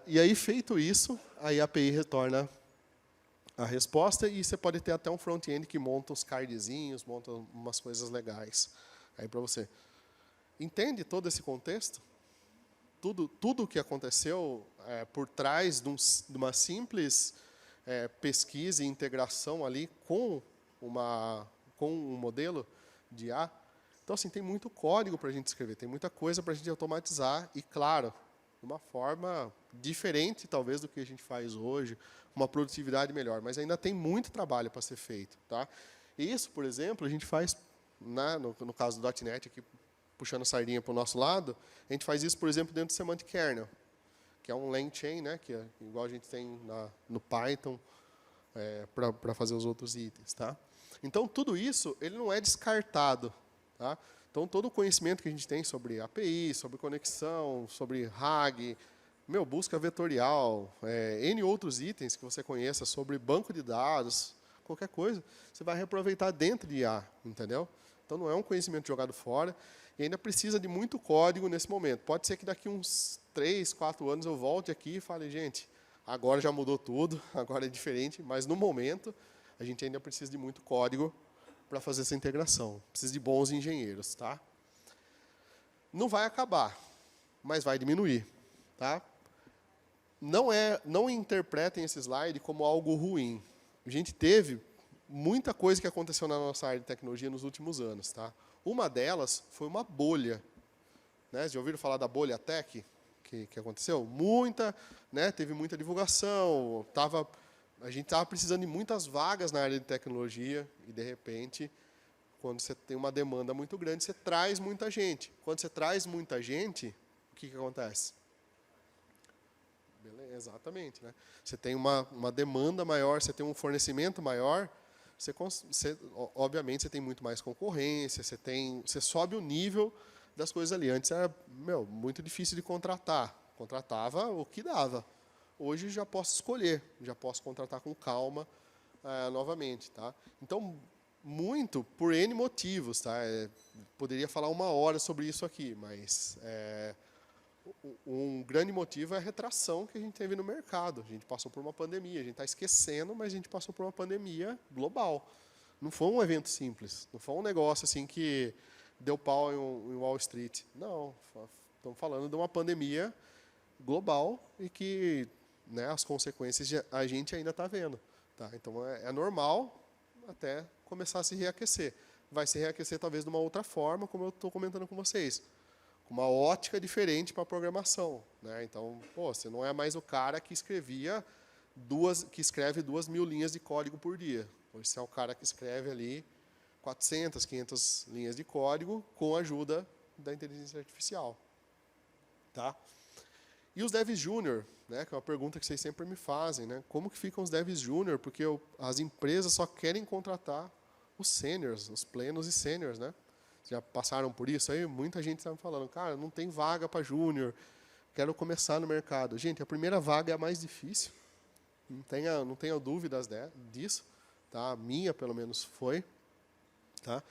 E aí, feito isso, aí a API retorna a resposta e você pode ter até um front-end que monta uns cardzinhos, monta umas coisas legais aí para você. Entende todo esse contexto? Tudo o que aconteceu por trás de uma simples pesquisa e integração ali com um modelo de IA. Então, assim, tem muito código para a gente escrever, tem muita coisa para a gente automatizar e, claro, de uma forma diferente, talvez, do que a gente faz hoje, uma produtividade melhor, mas ainda tem muito trabalho para ser feito. Tá? E isso, por exemplo, a gente faz, né, no caso do .NET, aqui, puxando a sardinha para o nosso lado, a gente faz isso, por exemplo, dentro do Semantic Kernel, que é um LangChain, né, que é igual a gente tem no Python, para fazer os outros itens. Tá? Então, tudo isso ele não é descartado. Tá? Então, todo o conhecimento que a gente tem sobre API, sobre conexão, sobre RAG, busca vetorial, N outros itens que você conheça sobre banco de dados, qualquer coisa, você vai reaproveitar dentro de IA, entendeu? Então, não é um conhecimento jogado fora e ainda precisa de muito código nesse momento. Pode ser que daqui uns 3, 4 anos eu volte aqui e fale, gente, agora já mudou tudo, agora é diferente, mas no momento a gente ainda precisa de muito código para fazer essa integração. Precisa de bons engenheiros. Tá? Não vai acabar, mas vai diminuir. Tá? Não interpretem esse slide como algo ruim. A gente teve muita coisa que aconteceu na nossa área de tecnologia nos últimos anos. Tá? Uma delas foi uma bolha. Né? Já ouviram falar da bolha tech que aconteceu? Teve muita divulgação, a gente estava precisando de muitas vagas na área de tecnologia e, de repente, quando você tem uma demanda muito grande, você traz muita gente. Quando você traz muita gente, o que acontece? Beleza, exatamente. Né? Você tem uma demanda maior, você tem um fornecimento maior, obviamente você tem muito mais concorrência, você sobe o nível das coisas ali. Antes era muito difícil de contratar. Contratava o que dava. Hoje já posso escolher, já posso contratar com calma novamente. Tá? Então, Muito por N motivos, tá? Poderia falar 1 hora sobre isso aqui, mas um grande motivo é a retração que a gente teve no mercado. A gente passou por uma pandemia, a gente está esquecendo, mas a gente passou por uma pandemia global. Não foi um evento simples, não foi um negócio assim que deu pau em Wall Street. Não, estamos falando de uma pandemia global e que, né, as consequências a gente ainda está vendo. Tá? Então, é normal até começar a se reaquecer. Vai se reaquecer talvez de uma outra forma, como eu estou comentando com vocês. Com uma ótica diferente para a programação. Né? Então, você não é mais o cara que escreve 2.000 linhas de código por dia. Hoje você é o cara que escreve ali 400, 500 linhas de código com a ajuda da inteligência artificial. Tá? E os devs júnior, né, que é uma pergunta que vocês sempre me fazem, né? Como que ficam os devs júnior? Porque as empresas só querem contratar os seniors, os plenos e seniors, né? Já passaram por isso aí? Muita gente está me falando, cara, não tem vaga para júnior, quero começar no mercado. Gente, a primeira vaga é a mais difícil, não tenha dúvidas disso, tá? A minha, pelo menos, foi. Tá?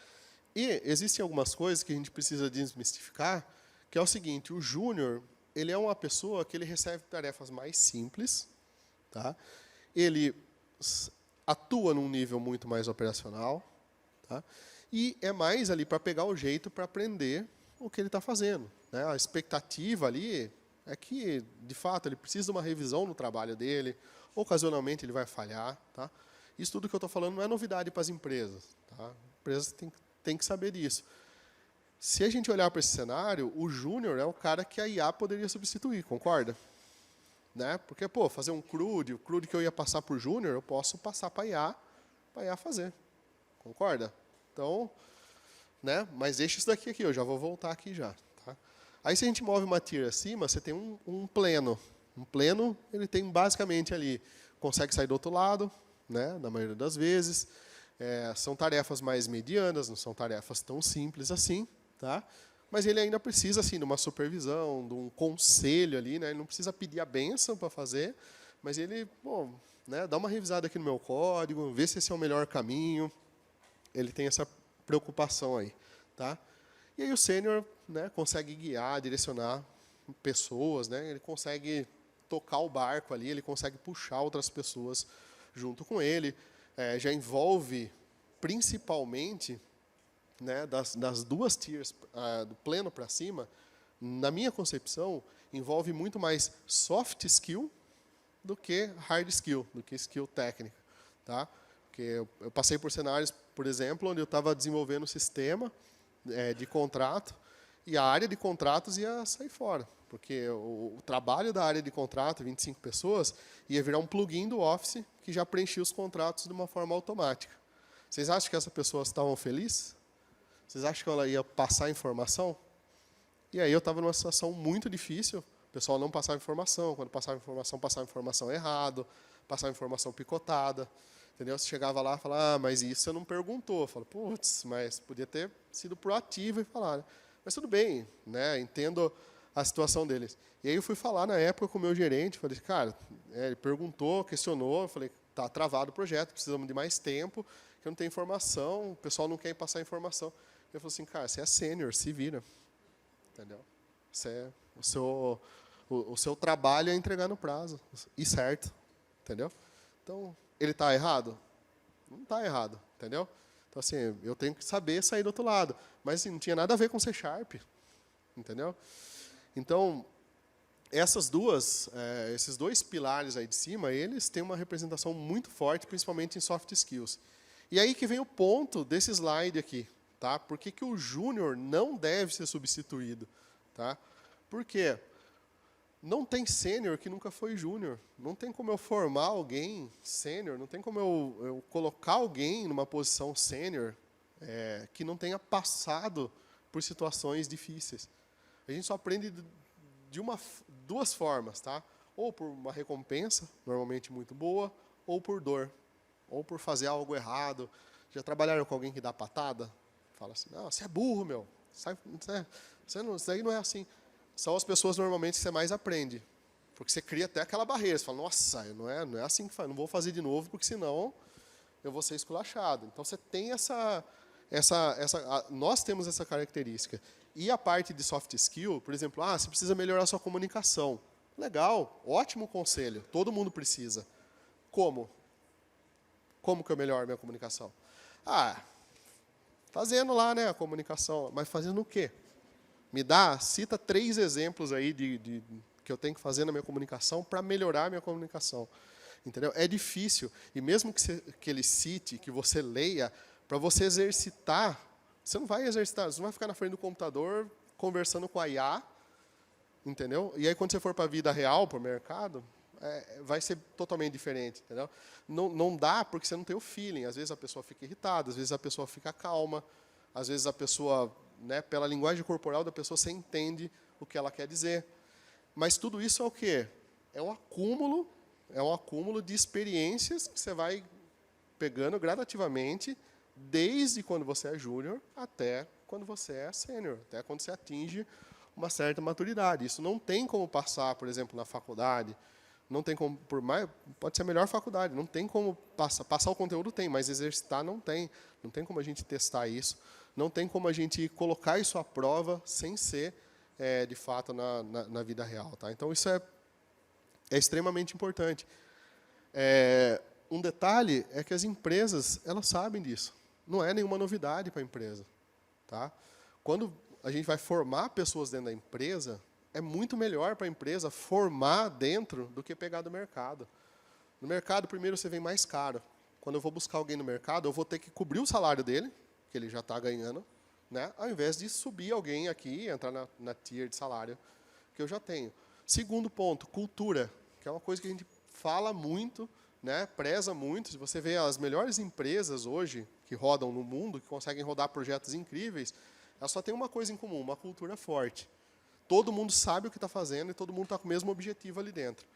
E existem algumas coisas que a gente precisa desmistificar, que é o seguinte, o júnior, ele é uma pessoa que ele recebe tarefas mais simples, tá? Ele atua num nível muito mais operacional, tá? E é mais ali para pegar o jeito para aprender o que ele está fazendo. Né? A expectativa ali é que, de fato, ele precisa de uma revisão no trabalho dele, ocasionalmente ele vai falhar. Tá? Isso tudo que eu estou falando não é novidade para as empresas. Tá? Empresas têm que saber disso. Se a gente olhar para esse cenário, o júnior é o cara que a IA poderia substituir, concorda? Né? Porque, fazer um CRUD, o CRUD que eu ia passar por júnior, eu posso passar para a IA fazer. Concorda? Então, né? Mas deixa isso daqui, eu já vou voltar aqui já. Tá? Aí, se a gente move uma tier acima, você tem um pleno. Um pleno, ele tem basicamente ali, consegue sair do outro lado, né? Na maioria das vezes. São tarefas mais medianas, não são tarefas tão simples assim. Tá? Mas ele ainda precisa assim, de uma supervisão, de um conselho ali. Né? Ele não precisa pedir a bênção para fazer, mas ele né, dá uma revisada aqui no meu código, vê se esse é o melhor caminho. Ele tem essa preocupação aí. Tá? E aí o sênior, né, consegue guiar, direcionar pessoas, né? Ele consegue tocar o barco ali, ele consegue puxar outras pessoas junto com ele. Já envolve, principalmente, né, das duas tiers, do pleno para cima, na minha concepção, envolve muito mais soft skill do que hard skill, do que skill técnica. Tá? Porque eu passei por cenários, por exemplo, onde eu estava desenvolvendo um sistema de contrato e a área de contratos ia sair fora. Porque o trabalho da área de contrato, 25 pessoas, ia virar um plugin do Office que já preenchia os contratos de uma forma automática. Vocês acham que essas pessoas estavam felizes? Vocês acham que ela ia passar informação? E aí eu estava numa situação muito difícil, o pessoal não passava informação, quando passava informação errado, passava informação picotada. Entendeu? Você chegava lá e falava, mas isso você não perguntou. Eu falo, putz, mas podia ter sido proativo e falar. Né? Mas tudo bem, né? Entendo a situação deles. E aí eu fui falar na época com o meu gerente, falei, cara, ele perguntou, questionou, eu falei, está travado o projeto, precisamos de mais tempo, que eu não tenho informação, o pessoal não quer passar informação. Ele falou assim, cara, você é sênior, se vira. Entendeu? O seu trabalho é entregar no prazo. E certo. Entendeu? Então, ele está errado? Não está errado. Entendeu? Então, assim, eu tenho que saber sair do outro lado. Mas assim, não tinha nada a ver com C Sharp. Entendeu? Então, esses dois pilares aí de cima, eles têm uma representação muito forte, principalmente em soft skills. E aí que vem o ponto desse slide aqui. Tá? Por que o júnior não deve ser substituído? Tá? Por quê? Não tem sênior que nunca foi júnior. Não tem como eu formar alguém sênior, não tem como eu colocar alguém numa posição sênior que não tenha passado por situações difíceis. A gente só aprende de duas formas. Tá? Ou por uma recompensa, normalmente muito boa, ou por dor. Ou por fazer algo errado. Já trabalharam com alguém que dá patada? Fala assim, não, você é burro, meu. Isso aí não é assim. São as pessoas, normalmente, que você mais aprende. Porque você cria até aquela barreira. Você fala, nossa, não é assim que faz. Não vou fazer de novo, porque senão eu vou ser esculachado. Então, você tem nós temos essa característica. E a parte de soft skill, por exemplo, você precisa melhorar a sua comunicação. Legal, ótimo conselho, todo mundo precisa. Como? Como que eu melhoro a minha comunicação? Fazendo lá, né, a comunicação. Mas fazendo o quê? Cita 3 exemplos aí que eu tenho que fazer na minha comunicação para melhorar a minha comunicação. Entendeu? É difícil. E mesmo que ele cite, que você leia, para você exercitar, você não vai exercitar, você não vai ficar na frente do computador conversando com a IA, entendeu? E aí, quando você for para a vida real, para o mercado, vai ser totalmente diferente, entendeu? Não dá porque você não tem o feeling. Às vezes a pessoa fica irritada, às vezes a pessoa fica calma, às vezes a pessoa, né, pela linguagem corporal da pessoa, você entende o que ela quer dizer. Mas tudo isso é o quê? É um acúmulo de experiências que você vai pegando gradativamente, desde quando você é júnior até quando você é sênior, até quando você atinge uma certa maturidade. Isso não tem como passar, por exemplo, na faculdade. Não tem como, pode ser a melhor faculdade, não tem como passar o conteúdo, tem, mas exercitar não tem. Não tem como a gente testar isso, não tem como a gente colocar isso à prova sem ser, de fato, na vida real. Tá? Então, isso é extremamente importante. Um detalhe é que as empresas, elas sabem disso. Não é nenhuma novidade para a empresa. Tá? Quando a gente vai formar pessoas dentro da empresa, é muito melhor para a empresa formar dentro do que pegar do mercado. No mercado, primeiro, você vem mais caro. Quando eu vou buscar alguém no mercado, eu vou ter que cobrir o salário dele, que ele já está ganhando, né, ao invés de subir alguém aqui e entrar na tier de salário que eu já tenho. Segundo ponto, cultura, que é uma coisa que a gente fala muito, né, preza muito. Se você vê as melhores empresas hoje que rodam no mundo, que conseguem rodar projetos incríveis, elas só têm uma coisa em comum, uma cultura forte. Todo mundo sabe o que está fazendo e todo mundo está com o mesmo objetivo ali dentro.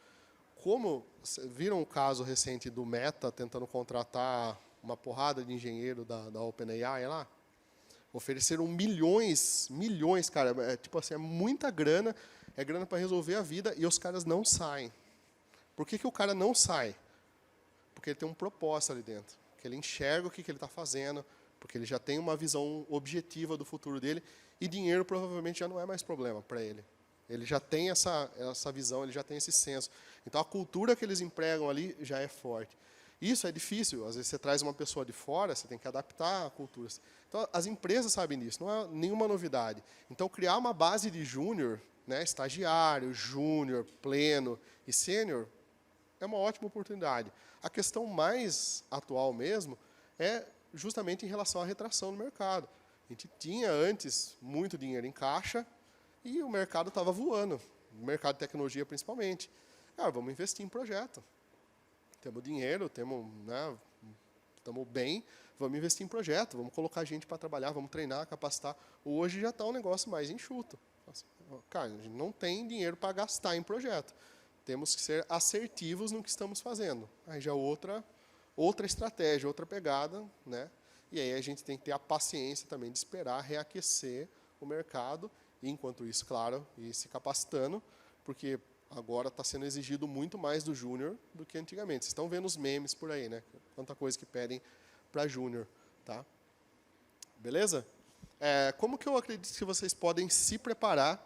Como viram o caso recente do Meta tentando contratar uma porrada de engenheiro da OpenAI lá? Ofereceram milhões, cara. Tipo assim, é muita grana, é grana para resolver a vida e os caras não saem. Por que o cara não sai? Porque ele tem um propósito ali dentro. Que ele enxerga o que ele está fazendo, porque ele já tem uma visão objetiva do futuro dele, e dinheiro provavelmente já não é mais problema para ele. Ele já tem essa visão, ele já tem esse senso. Então, a cultura que eles empregam ali já é forte. Isso é difícil. Às vezes, você traz uma pessoa de fora, você tem que adaptar a cultura. Então, as empresas sabem disso, não é nenhuma novidade. Então, criar uma base de júnior, né, estagiário, júnior, pleno e sênior, é uma ótima oportunidade. A questão mais atual mesmo é justamente em relação à retração no mercado. A gente tinha antes muito dinheiro em caixa e o mercado estava voando, no mercado de tecnologia principalmente. Vamos investir em projeto. Temos dinheiro, né, estamos bem, vamos investir em projeto, vamos colocar gente para trabalhar, vamos treinar, capacitar. Hoje já está um negócio mais enxuto. Cara, a gente não tem dinheiro para gastar em projeto. Temos que ser assertivos no que estamos fazendo. Aí já é outra estratégia, outra pegada, né? E aí a gente tem que ter a paciência também de esperar reaquecer o mercado, e enquanto isso, claro, ir se capacitando, porque agora está sendo exigido muito mais do júnior do que antigamente. Vocês estão vendo os memes por aí, né? Quanta coisa que pedem para júnior, tá? Beleza? Como que eu acredito que vocês podem se preparar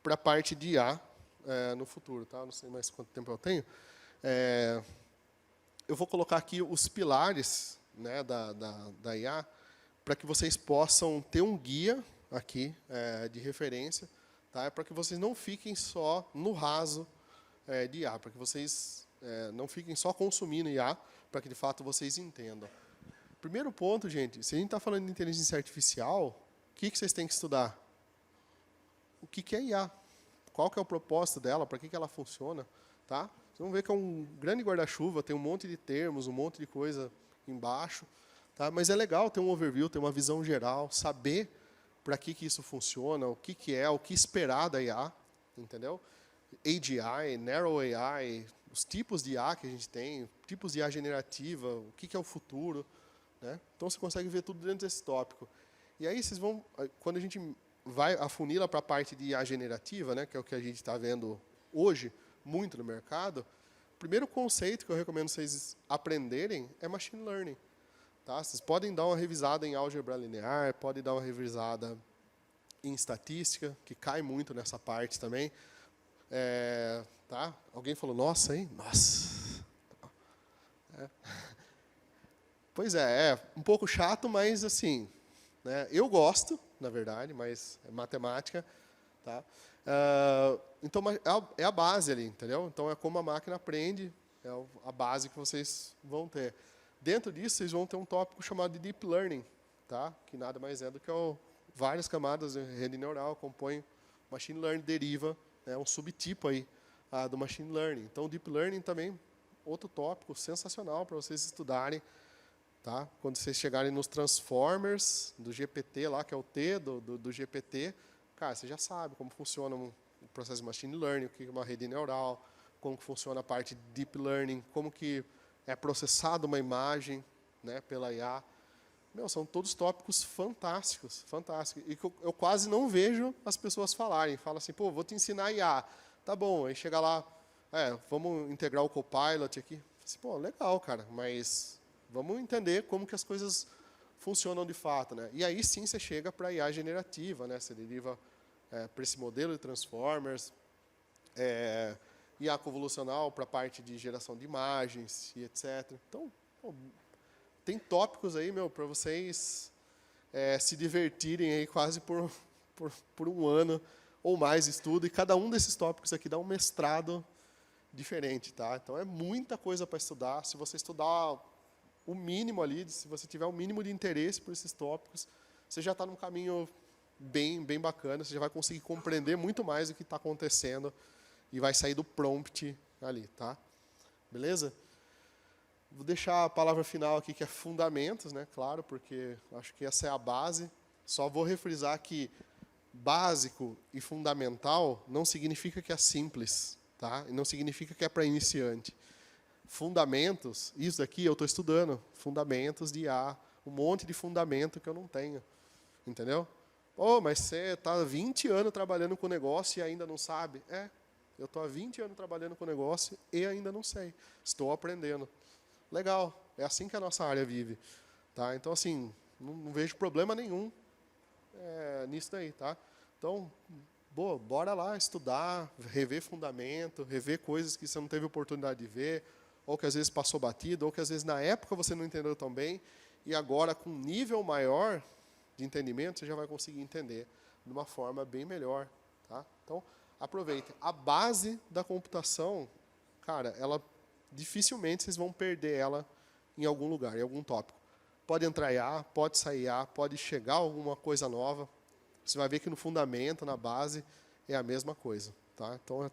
para a parte de IA no futuro, tá? Não sei mais quanto tempo eu tenho. Eu vou colocar aqui os pilares, né, da IA, para que vocês possam ter um guia aqui de referência, tá? Para que vocês não fiquem só no raso de IA, para que vocês não fiquem só consumindo IA, para que de fato vocês entendam. Primeiro ponto, gente, se a gente está falando de inteligência artificial, o que vocês têm que estudar? O que é IA? Qual que é o propósito dela? Para que ela funciona? Tá? Vocês vão ver que é um grande guarda-chuva, tem um monte de termos, um monte de coisa embaixo. Tá? Mas é legal ter um overview, ter uma visão geral, saber para que isso funciona, o que é, o que esperar da IA, entendeu? AGI, Narrow AI, os tipos de IA que a gente tem, tipos de IA generativa, o que é o futuro. Né? Então, você consegue ver tudo dentro desse tópico. E aí, vocês vão, quando a gente vai afunila para a parte de IA generativa, né, que é o que a gente está vendo hoje, muito no mercado, o primeiro conceito que eu recomendo vocês aprenderem é Machine Learning. Tá? Vocês podem dar uma revisada em álgebra linear, podem dar uma revisada em estatística, que cai muito nessa parte também. Tá? Alguém falou, nossa, hein? Nossa. É. Pois é um pouco chato, mas assim, né? Eu gosto, na verdade, mas é matemática. Tá? Então, é a base ali, entendeu? Então, é como a máquina aprende, é a base que vocês vão ter. Dentro disso, vocês vão ter um tópico chamado de Deep Learning, tá? Que nada mais é do que várias camadas de rede neural compõem Machine Learning, deriva, né, um subtipo aí do Machine Learning. Então, Deep Learning também, outro tópico sensacional para vocês estudarem. Tá? Quando vocês chegarem nos Transformers do GPT, lá, que é o T do GPT, cara, você já sabe como funciona o processo de Machine Learning, o que é uma rede neural, como que funciona a parte de Deep Learning, como que é processada uma imagem, né, pela IA. São todos tópicos fantásticos, fantásticos. E que eu quase não vejo as pessoas falarem. Fala assim, pô, vou te ensinar IA. Tá bom, aí chega lá, vamos integrar o Copilot aqui. Assim, pô, legal, cara, mas vamos entender como que as coisas funcionam de fato, né? E aí sim você chega para a IA generativa, né? Você deriva para esse modelo de Transformers, IA convolucional para a parte de geração de imagens e etc. Então, pô, tem tópicos aí, para vocês se divertirem aí quase por um ano ou mais de estudo, e cada um desses tópicos aqui dá um mestrado diferente, tá? Então, é muita coisa para estudar. Se você estudar o mínimo ali, se você tiver o mínimo de interesse por esses tópicos, você já está num caminho bem bacana, você já vai conseguir compreender muito mais o que está acontecendo e vai sair do prompt ali, tá? Beleza? Vou deixar a palavra final aqui, que é fundamentos, né? Claro, porque acho que essa é a base. Só vou refrisar que básico e fundamental não significa que é simples, tá? E não significa que é para iniciante. Fundamentos, isso aqui eu estou estudando, fundamentos de IA, um monte de fundamento que eu não tenho, entendeu? Pô, mas você está há 20 anos trabalhando com o negócio e ainda não sabe? Eu estou há 20 anos trabalhando com o negócio e ainda não sei, estou aprendendo. Legal, é assim que a nossa área vive. Tá? Então, assim, não vejo problema nenhum nisso daí. Tá? Então, bora lá estudar, rever fundamento, rever coisas que você não teve oportunidade de ver, ou que às vezes passou batido, ou que às vezes na época você não entendeu tão bem, e agora com um nível maior de entendimento, você já vai conseguir entender de uma forma bem melhor. Tá? Então, aproveite. A base da computação, cara, ela dificilmente vocês vão perder ela em algum lugar, em algum tópico. Pode entrar IA, pode sair IA, pode chegar alguma coisa nova. Você vai ver que no fundamento, na base, é a mesma coisa. Tá? Então,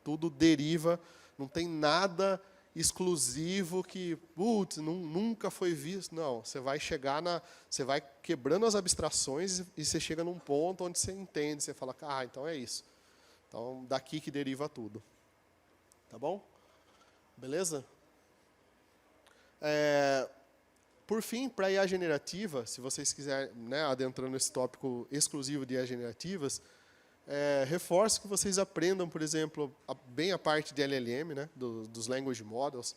tudo deriva, não tem nada exclusivo que, putz, nunca foi visto. Não, você vai chegar você vai quebrando as abstrações e você chega num ponto onde você entende, você fala, então é isso. Então, daqui que deriva tudo. Tá bom? Beleza? Por fim, para IA generativa, se vocês quiserem, né, adentrando nesse tópico exclusivo de IA generativas, reforço que vocês aprendam, por exemplo, bem a parte de LLM, né, dos Language Models,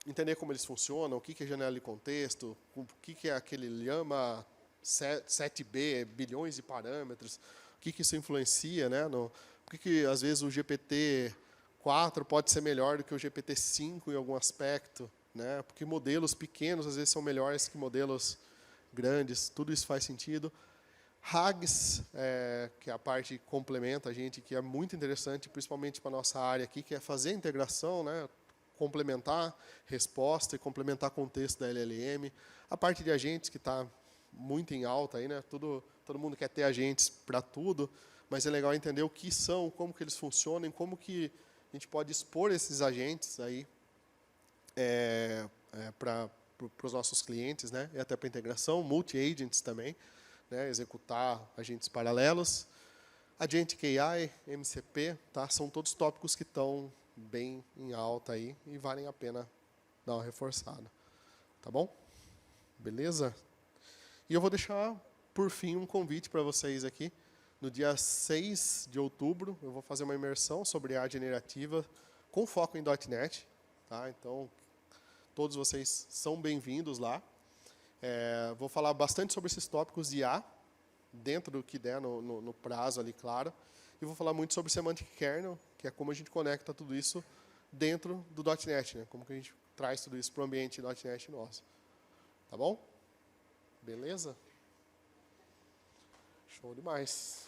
entender como eles funcionam, o que é janela de contexto, o que é aquele Llama 7B, bilhões de parâmetros, o que isso influencia, né, por que às vezes o GPT-4 pode ser melhor do que o GPT-5 em algum aspecto, né, porque modelos pequenos às vezes são melhores que modelos grandes, tudo isso faz sentido. RAGs, que é a parte que complementa a gente, que é muito interessante, principalmente para a nossa área aqui, que é fazer a integração, né, complementar resposta e complementar contexto da LLM. A parte de agentes, que está muito em alta, aí, né, todo mundo quer ter agentes para tudo, mas é legal entender o que são, como que eles funcionam, como que a gente pode expor esses agentes aí para os nossos clientes, né, e até para integração, multi-agents também, né, executar agentes paralelos. Agentic AI, MCP, tá? São todos tópicos que estão bem em alta aí e valem a pena dar uma reforçada. Tá bom? Beleza? E eu vou deixar, por fim, um convite para vocês aqui. No dia 6 de outubro, eu vou fazer uma imersão sobre IA generativa com foco em .NET. Tá? Então, todos vocês são bem-vindos lá. Vou falar bastante sobre esses tópicos de IA, dentro do que der no prazo ali, claro. E vou falar muito sobre Semantic Kernel, que é como a gente conecta tudo isso dentro do .NET, né? Como que a gente traz tudo isso para o ambiente .NET nosso. Tá bom? Beleza? Show demais.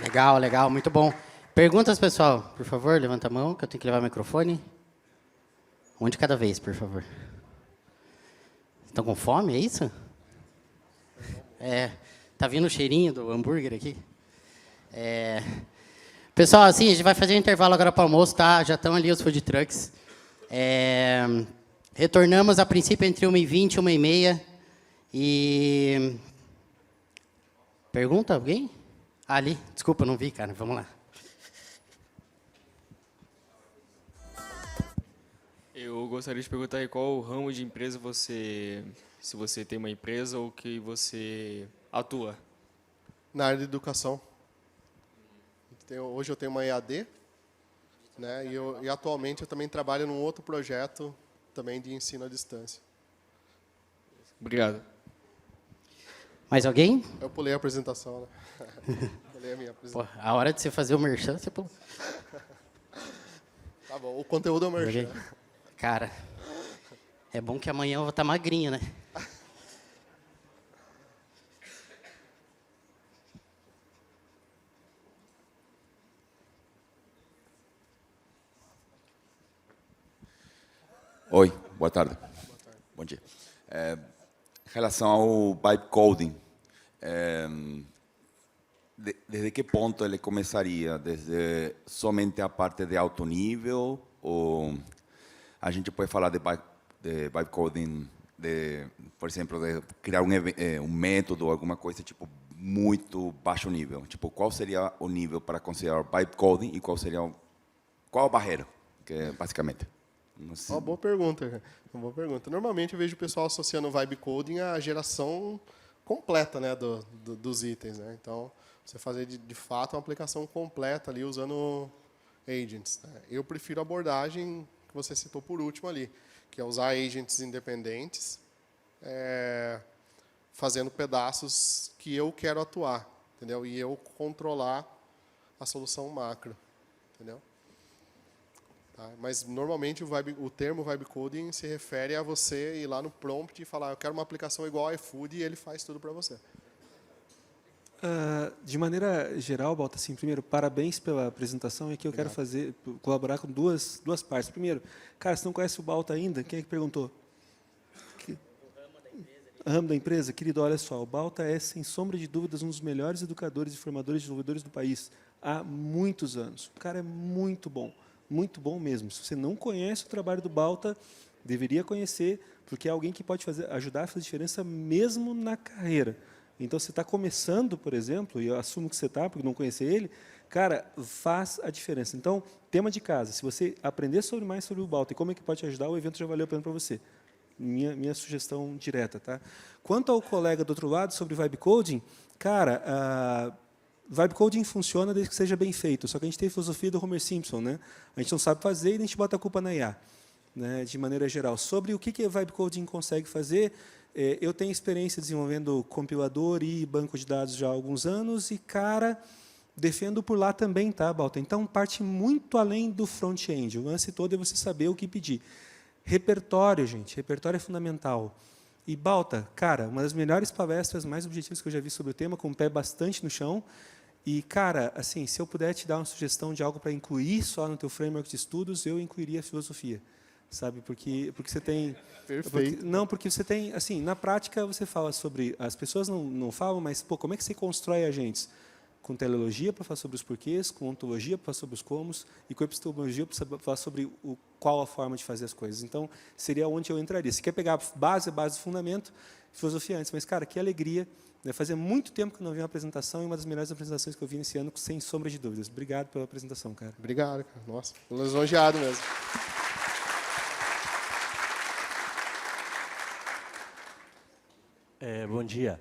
Legal, legal, muito bom. Perguntas, pessoal? Por favor, levanta a mão, que eu tenho que levar o microfone. Um de cada vez, por favor. Estão com fome, é isso? Tá vindo o cheirinho do hambúrguer aqui? Pessoal, assim, a gente vai fazer um intervalo agora para o almoço, tá? Já estão ali os food trucks. Retornamos, a princípio, entre 1h20 e 1h30. E... Pergunta, alguém? Ali, desculpa, não vi, cara. Vamos lá. Eu gostaria de perguntar aí qual ramo de empresa se você tem uma empresa ou que você atua. Na área de educação. Hoje eu tenho uma EAD, né? E atualmente eu também trabalho num outro projeto também de ensino à distância. Obrigado. Mais alguém? Eu pulei a apresentação, né? Pulei a minha apresentação. Pô, a hora de você fazer o merchan, você pulou. Tá bom, o conteúdo é o merchan. Cara, é bom que amanhã eu vou estar magrinho, né? Oi, boa tarde. Bom dia. Em relação ao vibe coding, desde que ponto ele começaria? Desde somente a parte de alto nível? Ou a gente pode falar de vibe coding, por exemplo, de criar um método, alguma coisa tipo muito baixo nível? Tipo, qual seria o nível para considerar vibe coding e qual a barreira, que basicamente? Uma boa pergunta, cara. Uma boa pergunta. Normalmente eu vejo o pessoal associando o vibe coding à geração completa, né, dos itens, né? Então, você fazer de fato uma aplicação completa ali usando agents, né? Eu prefiro a abordagem que você citou por último ali, que é usar agents independentes, fazendo pedaços que eu quero atuar, entendeu? E eu controlar a solução macro, entendeu? Tá? Mas, normalmente, o termo vibe coding se refere a você ir lá no prompt e falar, eu quero uma aplicação igual ao iFood, e ele faz tudo para você. De maneira geral, Balta, assim, primeiro, parabéns pela apresentação. E aqui eu quero colaborar com duas partes. Primeiro, cara, você não conhece o Balta ainda? Quem é que perguntou? O ramo da empresa? Querido, olha só, o Balta é, sem sombra de dúvidas, um dos melhores educadores e formadores de desenvolvedores do país há muitos anos. O cara é muito bom mesmo. Se você não conhece o trabalho do Balta, deveria conhecer, porque é alguém que pode ajudar a fazer diferença mesmo na carreira. Então, você está começando, por exemplo, e eu assumo que você está, porque não conhecer ele, cara, faz a diferença. Então, tema de casa, se você aprender mais sobre o Balta e como é que pode te ajudar, o evento já valeu a pena para você. Minha sugestão direta. Tá? Quanto ao colega do outro lado, sobre vibe coding, cara, vibe coding funciona desde que seja bem feito, só que a gente tem a filosofia do Homer Simpson, né? A gente não sabe fazer e a gente bota a culpa na IA, né? De maneira geral. Sobre o que a vibe coding consegue fazer, eu tenho experiência desenvolvendo compilador e banco de dados já há alguns anos e, cara, defendo por lá também, tá, Balta? Então, parte muito além do front-end. O lance todo é você saber o que pedir. Repertório, gente. Repertório é fundamental. E, Balta, cara, uma das melhores palestras, mais objetivas que eu já vi sobre o tema, com o pé bastante no chão. E, cara, assim, se eu puder te dar uma sugestão de algo para incluir só no teu framework de estudos, eu incluiria a filosofia. Sabe? Porque você tem... Perfeito. Porque você tem... Assim, na prática, você fala sobre... As pessoas não falam, mas, pô, como é que você constrói agentes? Com teleologia para falar sobre os porquês, com ontologia para falar sobre os comos, e com epistemologia para falar sobre qual a forma de fazer as coisas. Então, seria onde eu entraria. Se quer pegar base, fundamento, filosofia antes. Mas, cara, que alegria. Né? Fazia muito tempo que eu não vi uma apresentação, e uma das melhores apresentações que eu vi nesse ano, sem sombra de dúvidas. Obrigado pela apresentação, cara. Obrigado, cara. Nossa, lisonjeado mesmo. Bom dia.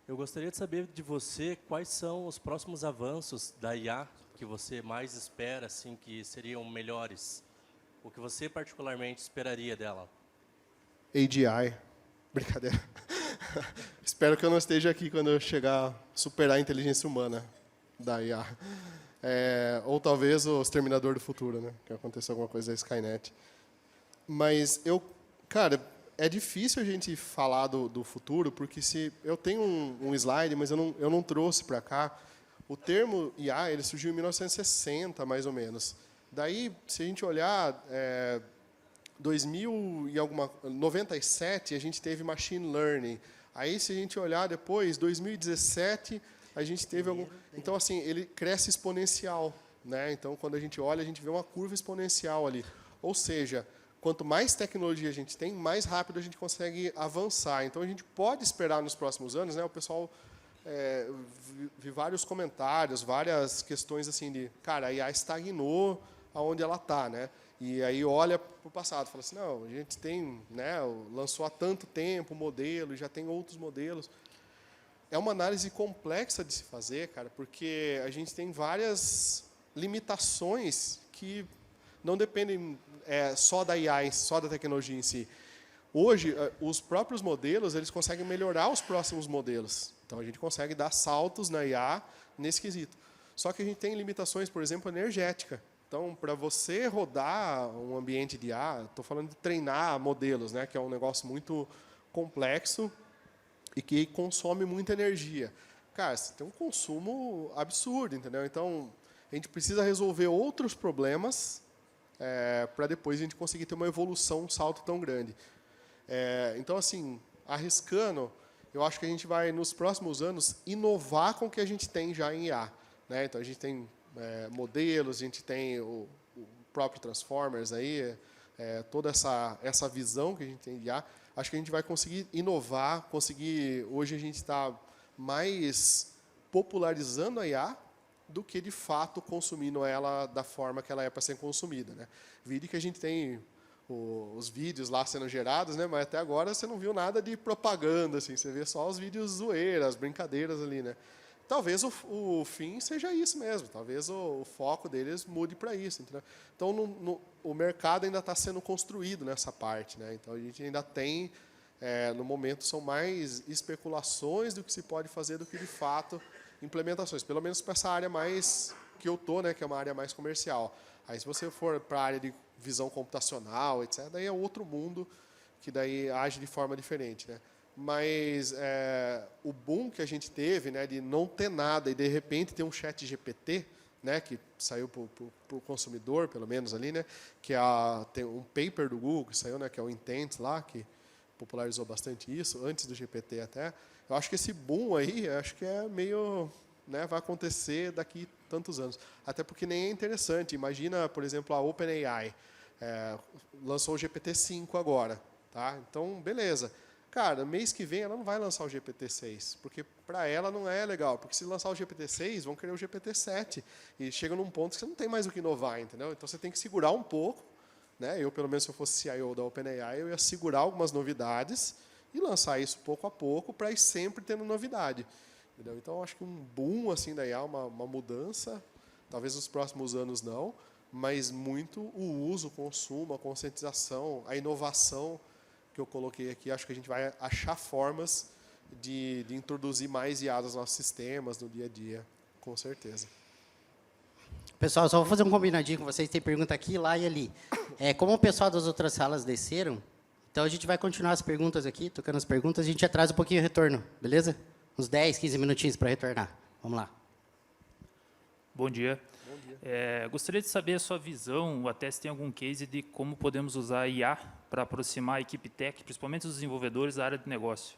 Eu gostaria de saber de você quais são os próximos avanços da IA que você mais espera, assim, que seriam melhores. O que você particularmente esperaria dela? AGI. Brincadeira. Espero que eu não esteja aqui quando eu chegar a superar a inteligência humana da IA. Ou talvez o Exterminador do Futuro, né? Que aconteceu alguma coisa da Skynet. Mas cara, é difícil a gente falar do futuro, porque se eu tenho um slide, mas eu não trouxe para cá. O termo IA ele surgiu em 1960, mais ou menos. Daí, se a gente olhar, 97, a gente teve machine learning. Aí, se a gente olhar depois, 2017, a gente teve algum... Então, assim, ele cresce exponencial, né? Então, quando a gente olha, a gente vê uma curva exponencial ali. Ou seja, quanto mais tecnologia a gente tem, mais rápido a gente consegue avançar. Então, a gente pode esperar nos próximos anos, né? O pessoal vi vários comentários, várias questões assim de, cara, a IA estagnou aonde ela está, né? E aí olha para o passado, fala assim, não, a gente tem, né? Lançou há tanto tempo o modelo, já tem outros modelos. É uma análise complexa de se fazer, cara, porque a gente tem várias limitações que não dependem só da IA, só da tecnologia em si. Hoje, os próprios modelos, eles conseguem melhorar os próximos modelos. Então, a gente consegue dar saltos na IA nesse quesito. Só que a gente tem limitações, por exemplo, energética. Então, para você rodar um ambiente de IA, estou falando de treinar modelos, né, que é um negócio muito complexo e que consome muita energia. Cara, você tem um consumo absurdo, entendeu? Então, a gente precisa resolver outros problemas para depois a gente conseguir ter uma evolução, um salto tão grande. Então, assim, arriscando, eu acho que a gente vai, nos próximos anos, inovar com o que a gente tem já em IA. Né? Então, a gente tem modelos, a gente tem o próprio Transformers, aí, toda essa visão que a gente tem de IA. Acho que a gente vai conseguir inovar, hoje a gente está mais popularizando a IA do que, de fato, consumindo ela da forma que ela é para ser consumida. Né? Vide que a gente tem os vídeos lá sendo gerados, né? Mas até agora você não viu nada de propaganda, assim, você vê só os vídeos zoeiras, as brincadeiras ali, né? Talvez o fim seja isso mesmo, talvez o foco deles mude para isso, entendeu? Então, o mercado ainda está sendo construído nessa parte, né? Então, a gente ainda tem, no momento, são mais especulações do que se pode fazer do que, de fato, implementações, pelo menos para essa área mais que eu estou, né, que é uma área mais comercial. Aí, se você for para a área de visão computacional, etc., daí é outro mundo que daí age de forma diferente, né? Mas o boom que a gente teve, né, de não ter nada e de repente ter um chat GPT, né, que saiu para o consumidor, pelo menos ali, né, que tem um paper do Google que saiu, né, que é o Intent lá, que popularizou bastante isso, antes do GPT até. Eu acho que esse boom aí, acho que é meio, né, vai acontecer daqui tantos anos. Até porque nem é interessante. Imagina, por exemplo, a OpenAI. Lançou o GPT-5 agora. Tá? Então, beleza. Cara, mês que vem ela não vai lançar o GPT-6, porque para ela não é legal. Porque se lançar o GPT-6, vão querer o GPT-7. E chega num ponto que você não tem mais o que inovar, entendeu? Então, você tem que segurar um pouco. Né? Eu, pelo menos, se eu fosse CIO da OpenAI, eu ia segurar algumas novidades e lançar isso pouco a pouco para ir sempre tendo novidade. Entendeu? Então, acho que um boom assim, da IA, uma mudança, talvez nos próximos anos não, mas muito o uso, o consumo, a conscientização, a inovação que eu coloquei aqui. Acho que a gente vai achar formas de introduzir mais IA nos nossos sistemas, no dia a dia, com certeza. Pessoal, só vou fazer um combinadinho com vocês, tem pergunta aqui, lá e ali. Como o pessoal das outras salas desceram, então a gente vai continuar as perguntas aqui, tocando as perguntas, a gente atrasa um pouquinho o retorno, beleza? Uns 10, 15 minutinhos para retornar. Vamos lá. Bom dia. Gostaria de saber a sua visão, ou até se tem algum case de como podemos usar a IA para aproximar a equipe tech, principalmente os desenvolvedores da área de negócio.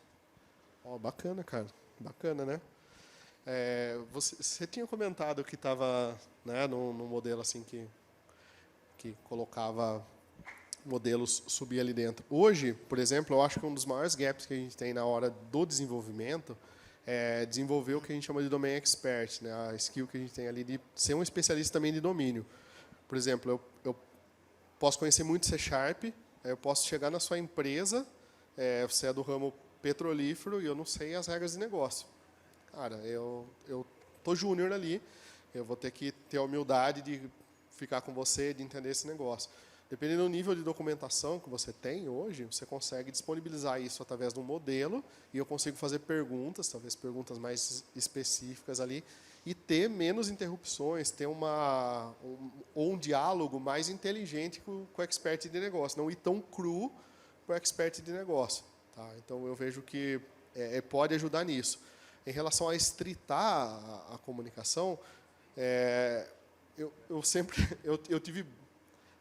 Bacana, cara. Bacana, né? Você tinha comentado que estava, né, no modelo assim que colocava modelos subir ali dentro. Hoje, por exemplo, eu acho que um dos maiores gaps que a gente tem na hora do desenvolvimento é desenvolver o que a gente chama de domain expert, né? A skill que a gente tem ali de ser um especialista também de domínio. Por exemplo, eu posso conhecer muito C#, eu posso chegar na sua empresa, você é do ramo petrolífero e eu não sei as regras de negócio. Cara, eu tô júnior ali, eu vou ter que ter a humildade de ficar com você, de entender esse negócio. Dependendo do nível de documentação que você tem hoje, você consegue disponibilizar isso através de um modelo e eu consigo fazer perguntas, talvez perguntas mais específicas ali, e ter menos interrupções, ter um diálogo mais inteligente com o expert de negócio, não ir tão cru com o expert de negócio. Tá? Então, eu vejo que pode ajudar nisso. Em relação a estritar a comunicação, eu tive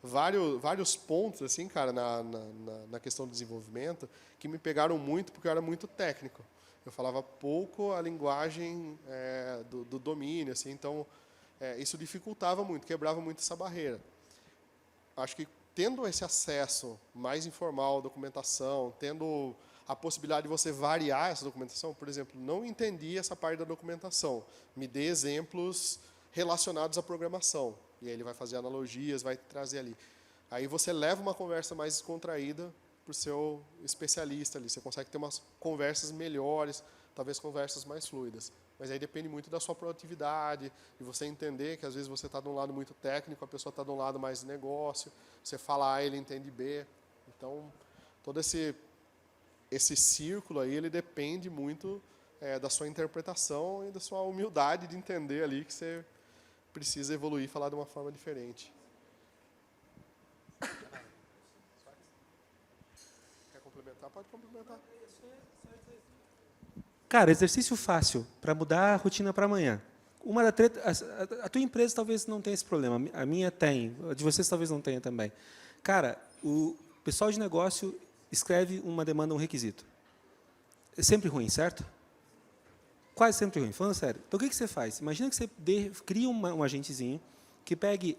vários pontos, assim, cara, na questão do desenvolvimento, que me pegaram muito porque eu era muito técnico. Eu falava pouco a linguagem do domínio, assim, então isso dificultava muito, quebrava muito essa barreira. Acho que tendo esse acesso mais informal à documentação, tendo a possibilidade de você variar essa documentação, por exemplo, não entendi essa parte da documentação, me dê exemplos relacionados à programação. E aí ele vai fazer analogias, vai trazer ali. Aí você leva uma conversa mais descontraída para o seu especialista ali. Você consegue ter umas conversas melhores, talvez conversas mais fluidas. Mas aí depende muito da sua produtividade, de você entender que às vezes você está de um lado muito técnico, a pessoa está de um lado mais de negócio, você fala A, ele entende B. Então, todo esse círculo aí, ele depende muito da sua interpretação e da sua humildade de entender ali que você precisa evoluir e falar de uma forma diferente. Quer complementar? Pode complementar. Cara, exercício fácil para mudar a rotina para amanhã. Uma da treta, a tua empresa talvez não tenha esse problema, a minha tem, a de vocês talvez não tenha também. Cara, o pessoal de negócio escreve uma demanda, um requisito. É sempre ruim, certo? Quase sempre ruim, falando sério. Então, o que você faz? Imagina que você cria um agentezinho que pegue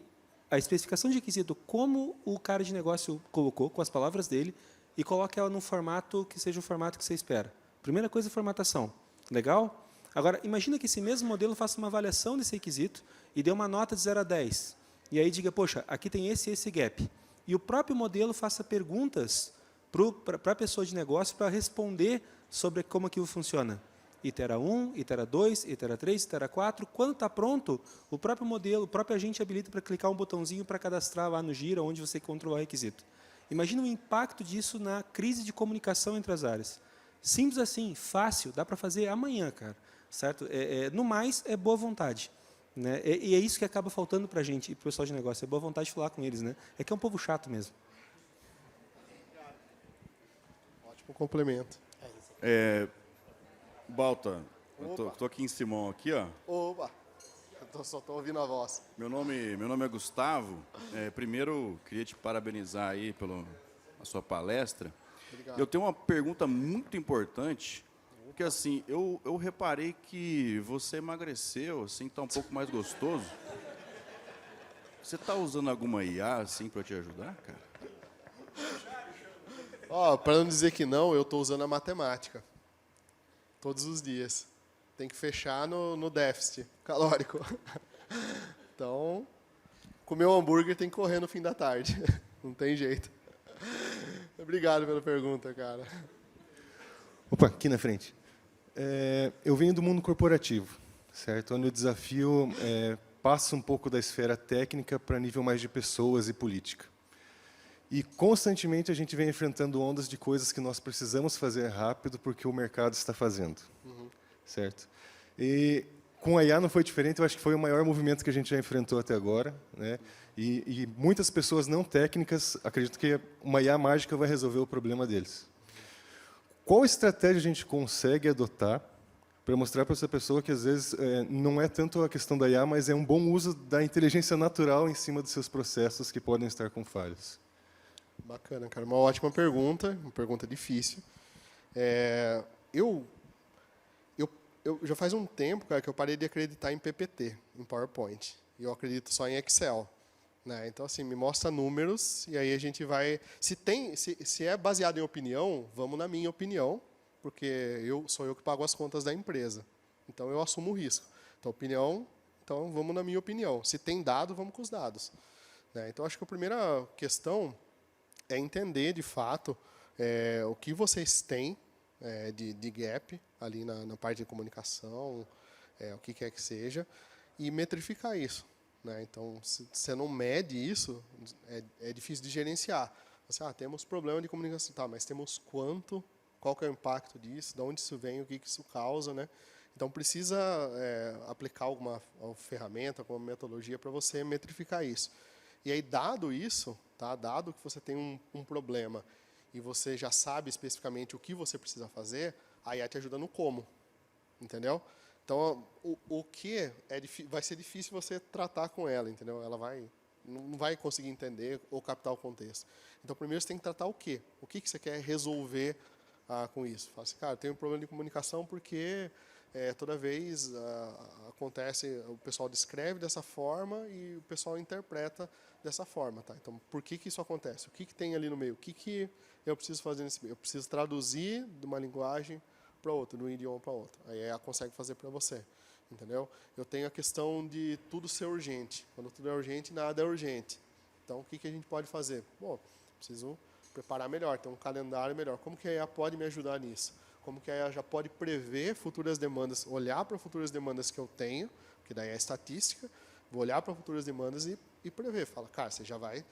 a especificação de requisito como o cara de negócio colocou, com as palavras dele, e coloque ela num formato que seja o formato que você espera. Primeira coisa, formatação. Legal? Agora, imagina que esse mesmo modelo faça uma avaliação desse requisito e dê uma nota de 0 a 10. E aí diga, poxa, aqui tem esse gap. E o próprio modelo faça perguntas para a pessoa de negócio para responder sobre como aquilo funciona. Itera 1, Itera 2, Itera 3, Itera 4. Quando está pronto, o próprio modelo, o próprio agente habilita para clicar um botãozinho para cadastrar lá no Gira, onde você controlar o requisito. Imagina o impacto disso na crise de comunicação entre as áreas. Simples assim, fácil, dá para fazer amanhã, cara. Certo? No mais, é boa vontade. Né? E é isso que acaba faltando para a gente e para o pessoal de negócio, é boa vontade de falar com eles. Né? É que é um povo chato mesmo. Ótimo complemento. Balta, eu tô aqui em Simão, aqui, ó. Opa! Eu só estou ouvindo a voz. Meu nome é Gustavo. Primeiro, queria te parabenizar aí pela sua palestra. Obrigado. Eu tenho uma pergunta muito importante, porque assim, eu reparei que você emagreceu, assim, tá um pouco mais gostoso. Você tá usando alguma IA, assim, para te ajudar, cara? Para não dizer que não, eu estou usando a matemática. Todos os dias. Tem que fechar no déficit calórico. Então, comer um hambúrguer tem que correr no fim da tarde. Não tem jeito. Obrigado pela pergunta, cara. Opa, aqui na frente. Eu venho do mundo corporativo, certo? Onde o desafio passa um pouco da esfera técnica para nível mais de pessoas e política. E, constantemente, a gente vem enfrentando ondas de coisas que nós precisamos fazer rápido porque o mercado está fazendo. Certo? E, com a IA não foi diferente, eu acho que foi o maior movimento que a gente já enfrentou até agora. Né? E muitas pessoas não técnicas acreditam que uma IA mágica vai resolver o problema deles. Qual estratégia a gente consegue adotar para mostrar para essa pessoa que, às vezes, não é tanto a questão da IA, mas é um bom uso da inteligência natural em cima dos seus processos que podem estar com falhas? Bacana, cara. Uma ótima pergunta, uma pergunta difícil. Eu já faz um tempo, cara, que eu parei de acreditar em PPT, em PowerPoint. E eu acredito só em Excel. Né? Então, assim, me mostra números e aí a gente vai... Se é baseado em opinião, vamos na minha opinião, porque sou eu que pago as contas da empresa. Então, eu assumo o risco. Então, opinião, então vamos na minha opinião. Se tem dado, vamos com os dados. Né? Então, acho que a primeira questão é entender, de fato, o que vocês têm de gap ali na parte de comunicação, o que quer que seja, e metrificar isso. Né? Então, se você não mede isso, é difícil de gerenciar. Você, temos problema de comunicação, tá, mas temos quanto, qual que é o impacto disso, de onde isso vem, o que isso causa, né? Então, precisa aplicar alguma ferramenta, alguma metodologia para você metrificar isso. E aí, dado isso, tá, dado que você tem um problema e você já sabe especificamente o que você precisa fazer, a IA te ajuda no como, entendeu? Então, o que vai ser difícil você tratar com ela, entendeu? Ela não vai conseguir entender ou captar o contexto. Então, primeiro você tem que tratar o quê? O que você quer resolver com isso? Fala assim, cara, eu tenho um problema de comunicação porque toda vez acontece, o pessoal descreve dessa forma e o pessoal interpreta dessa forma. Tá? Então, por que isso acontece? O que tem ali no meio? O que eu preciso fazer nesse meio? Eu preciso traduzir de uma linguagem para outra, de um idioma para outro. Aí ela consegue fazer para você. Entendeu? Eu tenho a questão de tudo ser urgente. Quando tudo é urgente, nada é urgente. Então, o que a gente pode fazer? Bom, preciso preparar melhor, ter um calendário melhor. Como que a IA pode me ajudar nisso? Como que a IA já pode prever futuras demandas, olhar para futuras demandas que eu tenho, que daí é estatística, vou olhar para futuras demandas e prever. Fala, cara, você já vai,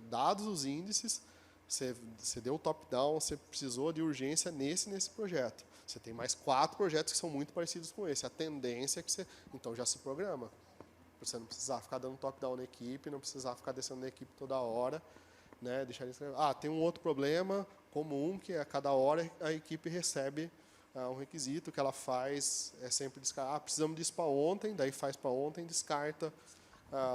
dados os índices, você deu o top-down, você precisou de urgência nesse projeto. Você tem mais 4 projetos que são muito parecidos com esse. A tendência é que você... Então, já se programa. Você não precisar ficar dando top-down na equipe, não precisar ficar descendo na equipe toda hora. Né? Deixar ele escrever. Tem um outro problema comum, que a cada hora a equipe recebe um requisito que ela faz, sempre descartar. Precisamos disso para ontem, daí faz para ontem, descarta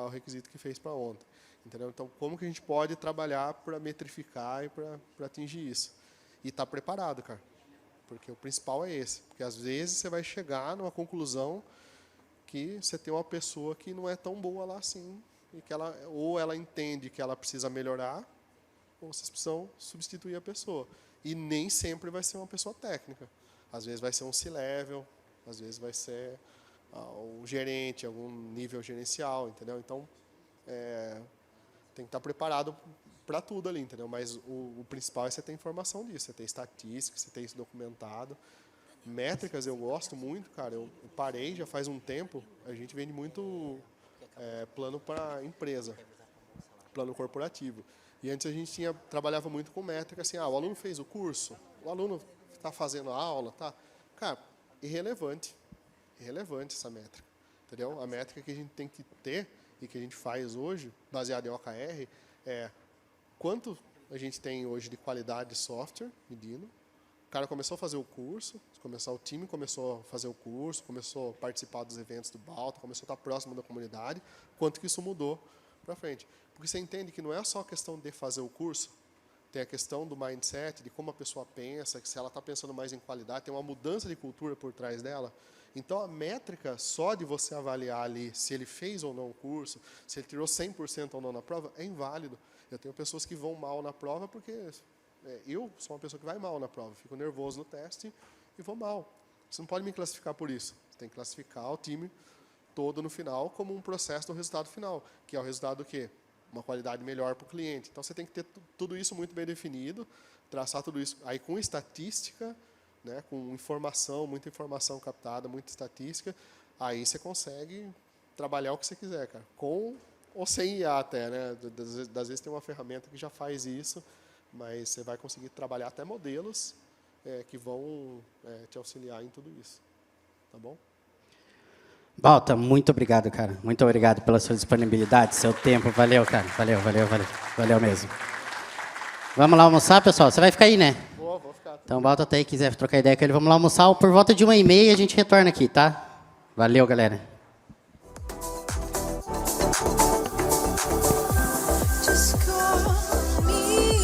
o requisito que fez para ontem. Entendeu? Então, como que a gente pode trabalhar para metrificar e para atingir isso? E estar preparado, cara. Porque o principal é esse. Porque, às vezes, você vai chegar numa conclusão que você tem uma pessoa que não é tão boa lá assim, e que ou ela entende que ela precisa melhorar, ou vocês precisam substituir a pessoa. E nem sempre vai ser uma pessoa técnica. Às vezes vai ser um C-level, às vezes vai ser um gerente, algum nível gerencial, entendeu? Então, tem que estar preparado para tudo ali, entendeu? Mas o principal é você ter informação disso, você ter estatística, você ter isso documentado. Métricas eu gosto muito, cara. Eu parei já faz um tempo, a gente vende muito plano para empresa, plano corporativo. E antes a gente trabalhava muito com métrica, assim, o aluno fez o curso, o aluno está fazendo a aula, tá? Cara, irrelevante essa métrica, entendeu? A métrica que a gente tem que ter e que a gente faz hoje, baseado em OKR, quanto a gente tem hoje de qualidade de software, medindo. O cara começou a fazer o curso, o time começou a fazer o curso, começou a participar dos eventos do Balta, começou a estar próximo da comunidade, quanto que isso mudou para frente. Porque você entende que não é só a questão de fazer o curso, tem a questão do mindset, de como a pessoa pensa, que se ela está pensando mais em qualidade, tem uma mudança de cultura por trás dela. Então, a métrica só de você avaliar ali se ele fez ou não o curso, se ele tirou 100% ou não na prova, é inválido. Eu tenho pessoas que vão mal na prova porque eu sou uma pessoa que vai mal na prova, fico nervoso no teste e vou mal. Você não pode me classificar por isso. Você tem que classificar o time todo no final como um processo do resultado final, que é o resultado do quê? Uma qualidade melhor para o cliente. Então, você tem que ter tudo isso muito bem definido, traçar tudo isso aí com estatística, né, com muita informação captada, muita estatística, aí você consegue trabalhar o que você quiser, cara, com ou sem IA até, né? Das vezes tem uma ferramenta que já faz isso, mas você vai conseguir trabalhar até modelos que vão te auxiliar em tudo isso, tá bom? Balta, muito obrigado, cara. Muito obrigado pela sua disponibilidade, seu tempo. Valeu, cara. Valeu mesmo. Vamos lá almoçar, pessoal? Você vai ficar aí, né? Vou ficar. Então, Balta até aí, quiser trocar ideia com ele, vamos lá almoçar. Por volta de 1h30 a gente retorna aqui, tá? Valeu, galera.